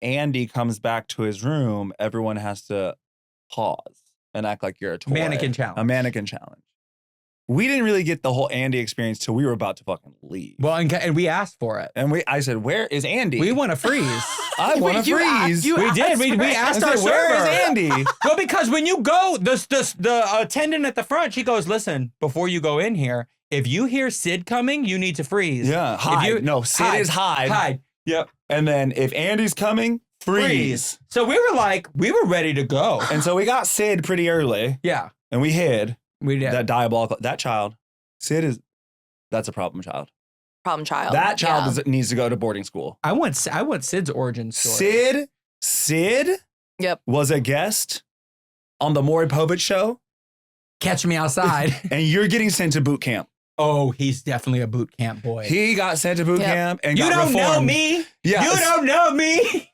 Andy comes back to his room, everyone has to pause and act like you're a toy. Mannequin challenge. A mannequin challenge. We didn't really get the whole Andy experience till we were about to fucking leave. Well, and we asked for it. And I said, where is Andy? We want to freeze. I want to freeze. We did. We asked our server. Where is Andy? Well, because when you go, the attendant at the front, she goes, listen, before you go in here, if you hear Sid coming, you need to freeze. Yeah, hide. Sid is hide. Hide. Yep. And then if Andy's coming, freeze. So we were ready to go. And so we got Sid pretty early. Yeah. And we hid. We did. That diabolical, that child, Sid that's a problem child. Problem child. That child needs to go to boarding school. I want Sid's origin story. Sid Yep. was a guest on the Maury Povich show. Catch me outside. And you're getting sent to boot camp. Oh, he's definitely a boot camp boy. He got sent to boot camp and got reformed. You don't know me. Yes. You don't know me.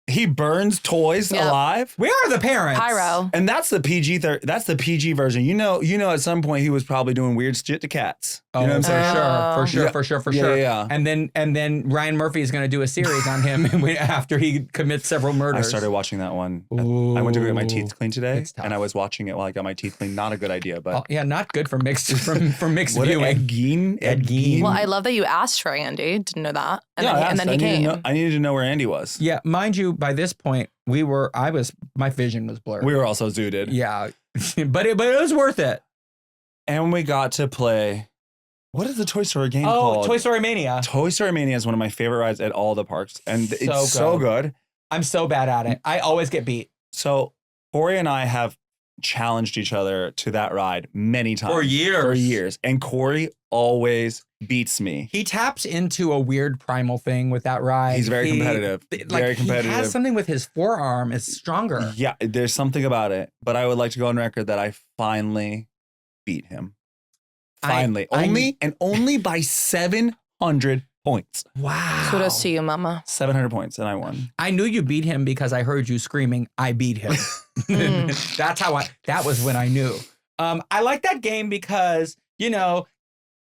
He burns toys alive. Where are the parents? Pyro. And that's the PG. That's the PG version. You know. At some point he was probably doing weird shit to cats. You know what I'm saying? For sure. Yeah. And then Ryan Murphy is going to do a series on him after he commits several murders. I started watching that one. Ooh. I went to go get my teeth cleaned today, It's tough. and I was watching it while I got my teeth cleaned. Not a good idea, but not good for mixed mixed what viewing. Ed Gein. Well, I love that you asked for Andy. Didn't know that. And then he I came. I needed to know where Andy was. Yeah, mind you, by this point my vision was blurred. We were also zooted. Yeah, but it was worth it. And we got to play. What is the Toy Story game called? Toy Story Mania. Toy Story Mania is one of my favorite rides at all the parks, and it's So so good. I'm so bad at it. I always get beat. So Corey and I have challenged each other to that ride many times. For years. And Corey always beats me. He taps into a weird primal thing with that ride. He's very competitive. Very competitive. He has something with his forearm. It's stronger. Yeah, there's something about it. But I would like to go on record that I finally beat him. Finally. Only by 700 points. Wow. Kudos to you, mama. 700 points, and I won. I knew you beat him because I heard you screaming, I beat him. That was when I knew. I like that game because,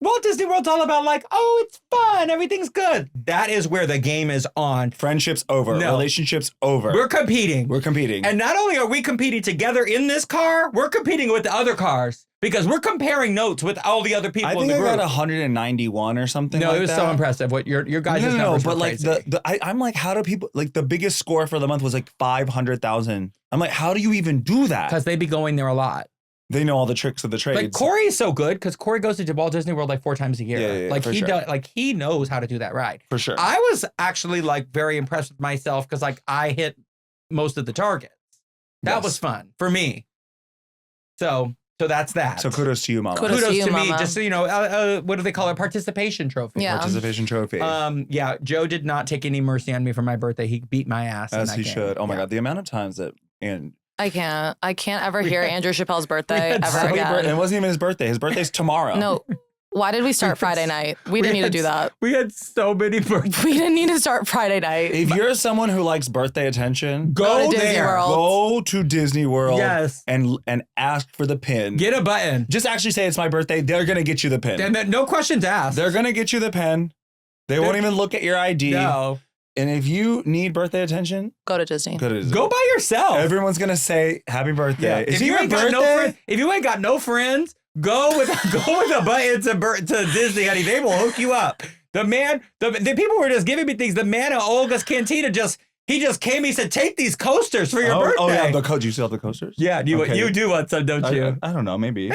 Walt Disney World's all about like, oh, it's fun, everything's good. That is where the game is on. Friendship's over. No. Relationships over. We're competing. We're competing. And not only are we competing together in this car, we're competing with the other cars because we're comparing notes with all the other people in the group. I think I got 191 or something like that. No, it was so impressive. What your guys' numbers were like crazy. I'm like, how do people, like the biggest score for the month was like 500,000. I'm like, how do you even do that? Because they be going there a lot. They know all the tricks of the trade. Like Corey is so good because Corey goes to Walt Disney World like 4 times a year. Yeah, like he does, like he knows how to do that ride. For sure. I was actually like very impressed with myself because like I hit most of the targets. That was fun for me. So that's that. So kudos to you, Mama. Kudos to you, me. Mama. Just so you know, what do they call it? Participation trophy. Yeah. Participation trophy. Yeah. Joe did not take any mercy on me for my birthday. He beat my ass. As he should. Oh my God, the amount of times that I can't ever hear Andrew Chappelle's birthday ever again. It wasn't even his birthday. His birthday's tomorrow. No. Why did we start Friday night? We didn't need to do that. We had so many birthdays. We didn't need to start Friday night. If you're someone who likes birthday attention, go to Disney there. World. Go to Disney World. Yes. And ask for the pin. Get a button. Just actually say it's my birthday. They're going to get you the pin. And no questions asked. They're going to get you the pen. They won't even look at your ID. No. And if you need birthday attention, go to Disney. Go by yourself. Everyone's going to say happy birthday. Yeah. Is if you your ain't birthday? if you ain't got no friends, go with a button to Disney, honey. They will hook you up. The people were just giving me things. The man at Olga's Cantina he just came. He said, "Take these coasters for your birthday." Oh yeah, do you still have the coasters? Yeah, you do want some, don't you? I don't know, maybe.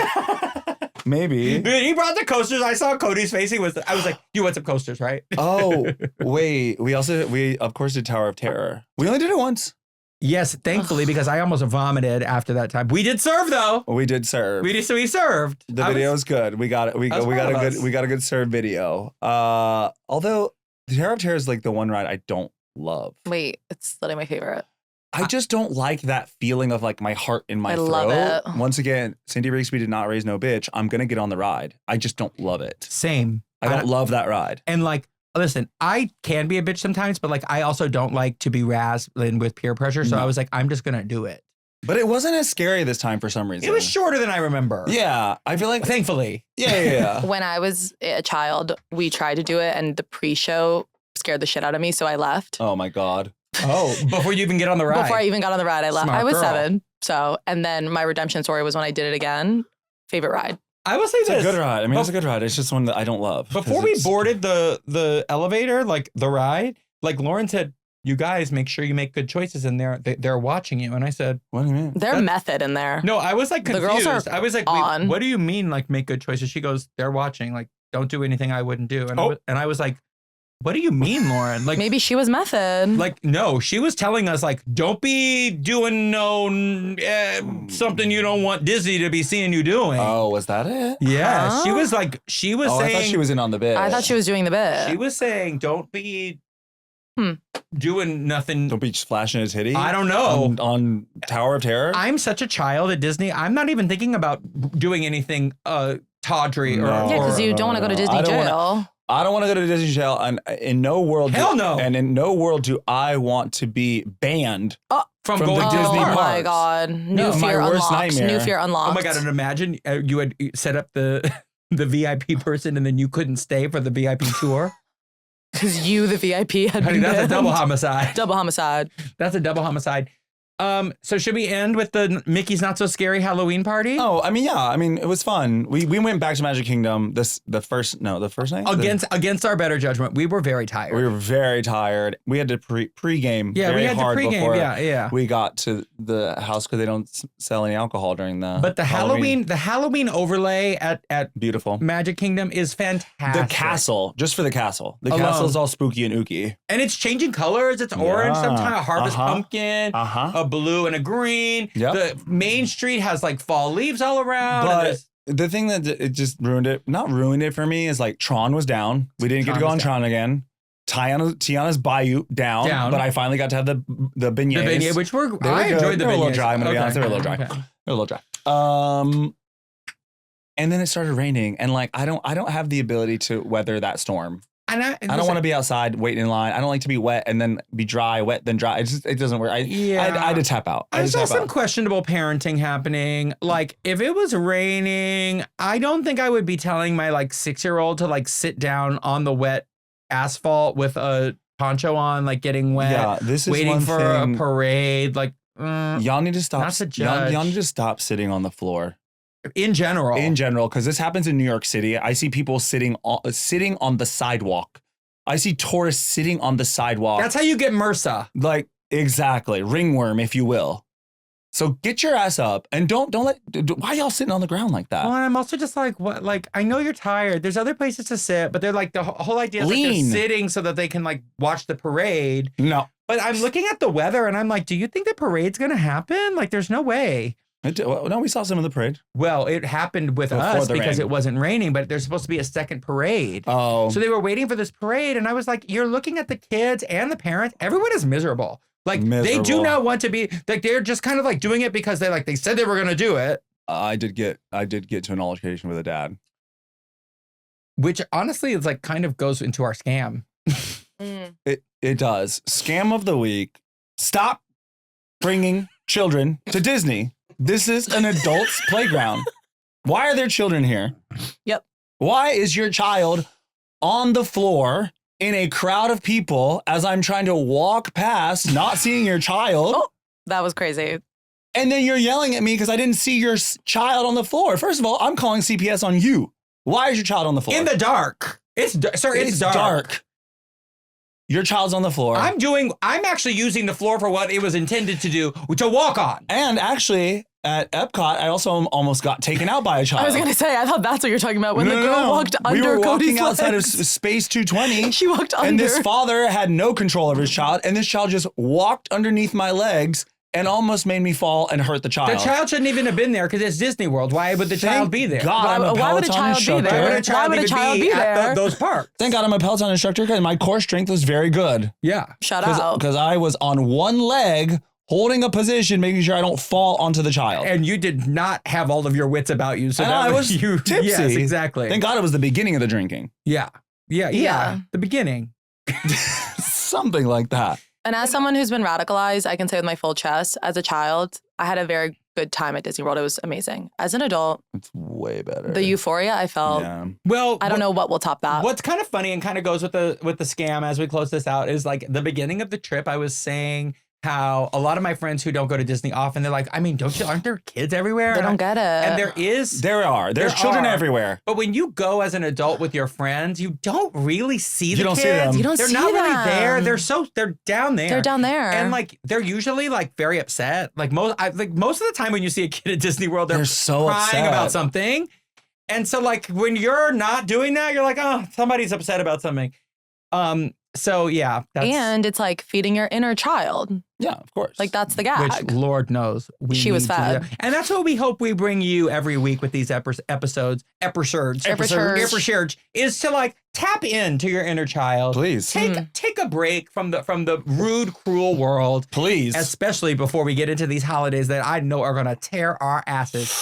Maybe. Dude, he brought the coasters. I saw Cody's face. I was like, "You want some coasters, right?" Oh wait, we of course did Tower of Terror. We only did it once. Yes, thankfully, because I almost vomited after that time. We did serve though. We did serve. We served. The video is good. We got it. We got a good serve video. Although the Tower of Terror is like the one ride I don't love. Wait, it's literally my favorite. I just don't like that feeling of like my heart in my throat. Love it. Once again, Cindy Rigsby did not raise no bitch. I'm gonna get on the ride. I just don't love it. Same. I don't love that ride. And like, listen, I can be a bitch sometimes, but like, I also don't like to be razzed with peer pressure. So I was like, I'm just gonna do it. But it wasn't as scary this time for some reason. It was shorter than I remember. Yeah, I feel like thankfully. Yeah. When I was a child, we tried to do it, and the pre-show scared the shit out of me, so I left. Oh my God. Oh, before you even get on the ride. Before I even got on the ride, I left. Smart I was girl. 7. So, and then my redemption story was when I did it again. Favorite ride. I will say It's this. a good ride. I mean, it's a good ride. It's just one that I don't love. Before we boarded the elevator, like the ride, like Lauren said, you guys make sure you make good choices in there. They're watching you. And I said, what do you mean? Their method in there. No, I was like confused. The girls are I was like, on. what do you mean like make good choices? She goes, they're watching. Like, don't do anything I wouldn't do. And, I was like, what do you mean, Lauren? Like maybe she was method. Like, no, she was telling us like, don't be doing something you don't want Disney to be seeing you doing. Oh, was that it? Yeah, Huh? she was saying. I thought she was in on the bit. I thought she was doing the bit. She was saying, don't be doing nothing. Don't be flashing his titty. I don't know. On Tower of Terror. I'm such a child at Disney. I'm not even thinking about doing anything tawdry or. Yeah, because you don't want to go to Disney jail. I don't want to go to Disney jail, and in no world. Hell no. And in no world do I want to be banned from going the to Disney parks. Oh my God! New fear my worst unlocked. nightmare. New fear unlocked. Oh my God! And imagine you had set up the VIP person, and then you couldn't stay for the VIP tour. Because you, the VIP, had Honey, been that's a banned. double homicide. Double homicide. That's a double homicide. So should we end with the Mickey's Not So Scary Halloween party? Oh, I mean, yeah. I mean, it was fun. We went back to Magic Kingdom the first night? Against our better judgment, we were very tired. We were very tired. We had to pre-game Yeah, very we had to hard pregame. before Yeah. we got to the house because they don't sell any alcohol during the But the Halloween overlay at beautiful Magic Kingdom is fantastic. The castle, just for the castle. The Alone. castle's all spooky and ooky. And it's changing colors. It's orange, sometimes a harvest pumpkin, a blue and a green. Yep. The main street has like fall leaves all around. But the thing that it just not ruined it for me is like Tron was down. We didn't get to go on Tron again. Tiana's Bayou down, but I finally got to have the beignets. The beignet, which I enjoyed the beignets. They were a little dry. I'm gonna be honest, they were a little dry. Okay. They were a little dry. And then it started raining, and like I don't have the ability to weather that storm. I don't want to be outside waiting in line. I don't like to be wet and then be dry, wet, then dry. It doesn't work. I had to tap out. I saw some questionable parenting happening. Like, if it was raining, I don't think I would be telling my like 6-year-old to like sit down on the wet asphalt with a poncho on, like getting wet. Yeah, this is waiting for a parade. Like, y'all need to stop. Not to judge. Y'all need to stop sitting on the floor. In general, because this happens in New York City. I see people sitting on the sidewalk. I see tourists sitting on the sidewalk. That's how you get MRSA. Like, exactly. Ringworm, if you will. So get your ass up and don't let. Why y'all sitting on the ground like that? Well, I'm also just like, what? Like, I know you're tired. There's other places to sit, but they're like the whole idea is like they're sitting so that they can like watch the parade. No, but I'm looking at the weather and I'm like, do you think the parade's gonna happen? Like, there's no way. No, we saw some of the parade. Well, it happened with us because it wasn't raining, but there's supposed to be a second parade. Oh. So they were waiting for this parade, and I was like, you're looking at the kids and the parents. Everyone is miserable. Like, they do not want to be, like, they're just kind of like doing it because they said they were going to do it. I did get to an altercation with a dad. Which honestly is like kind of goes into our scam. It does. Scam of the week. Stop bringing children to Disney. This is an adult's playground. Why are there children here? Yep. Why is your child on the floor in a crowd of people as I'm trying to walk past, not seeing your child? Oh, that was crazy. And then you're yelling at me because I didn't see your child on the floor. First of all, I'm calling CPS on you. Why is your child on the floor? In the dark. It's dark. Your child's on the floor. I'm actually using the floor for what it was intended to do, to walk on. And actually, at Epcot, I also almost got taken out by a child. I was going to say, I thought that's what you're talking about. When the girl walked under Cody's legs. We were walking outside of Space 220. She walked under. And this father had no control of his child. And this child just walked underneath my legs and almost made me fall and hurt the child. The child shouldn't even have been there because it's Disney World. Why would the child be there? Why would a child be there? Why would a child be there? At those parks? Thank God I'm a Peloton instructor because my core strength was very good. Yeah. Shut up. Because I was on one leg holding a position, making sure I don't fall onto the child. And you did not have all of your wits about you. So and I was tipsy. Yes, exactly. Thank God it was the beginning of the drinking. Yeah. The beginning. Something like that. And as someone who's been radicalized, I can say with my full chest, as a child, I had a very good time at Disney World. It was amazing. As an adult, it's way better. The euphoria I felt. Yeah. Well, I don't know what will top that. What's kind of funny and kind of goes with the scam as we close this out is like the beginning of the trip. I was saying how a lot of my friends who don't go to Disney often, they're like, I mean, aren't there kids everywhere? They don't get it. And there's children everywhere. But when you go as an adult with your friends, you don't really see the kids. See them. You don't they're see not them. really there. They're down there. They're down there. And like, they're usually like very upset. Like most of the time when you see a kid at Disney World, they're so crying upset about something. And so like, when you're not doing that, you're like, oh, somebody's upset about something. So yeah. And it's like feeding your inner child. Yeah, of course. Like that's the gag. Which Lord knows. She was fed. And that's what we hope we bring you every week with these episodes. Episodes is to like tap into your inner child. Please. Take a break from the rude, cruel world. Please. Especially before we get into these holidays that I know are going to tear our asses.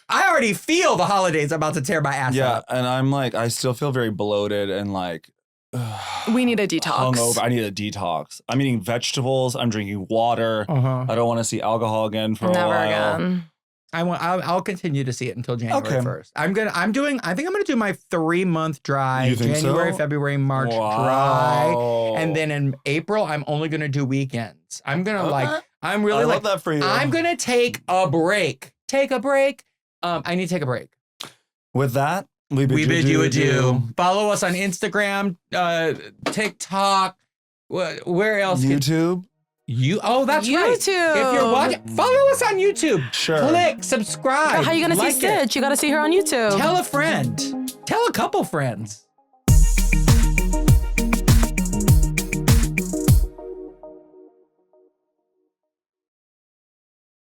I already feel the holidays about to tear my ass up. Yeah, and I'm like, I still feel very bloated and like, we need a detox. Hungover. I need a detox. I'm eating vegetables. I'm drinking water. I don't want to see alcohol again for a while. Never again. I'll continue to see it until January 1st. I think I'm gonna do my 3-month dry. You think January, so? February, March dry. And then in April, I'm only gonna do weekends. I'm gonna I love that for you. I'm gonna take a break. I need to take a break. With that, we bid you adieu. Follow us on Instagram, TikTok. Where else? YouTube. That's YouTube. right. If you're watching, follow us on YouTube. Sure. Click subscribe. How are you gonna see Stitch? You gotta see her on YouTube. Tell a friend. Tell a couple friends.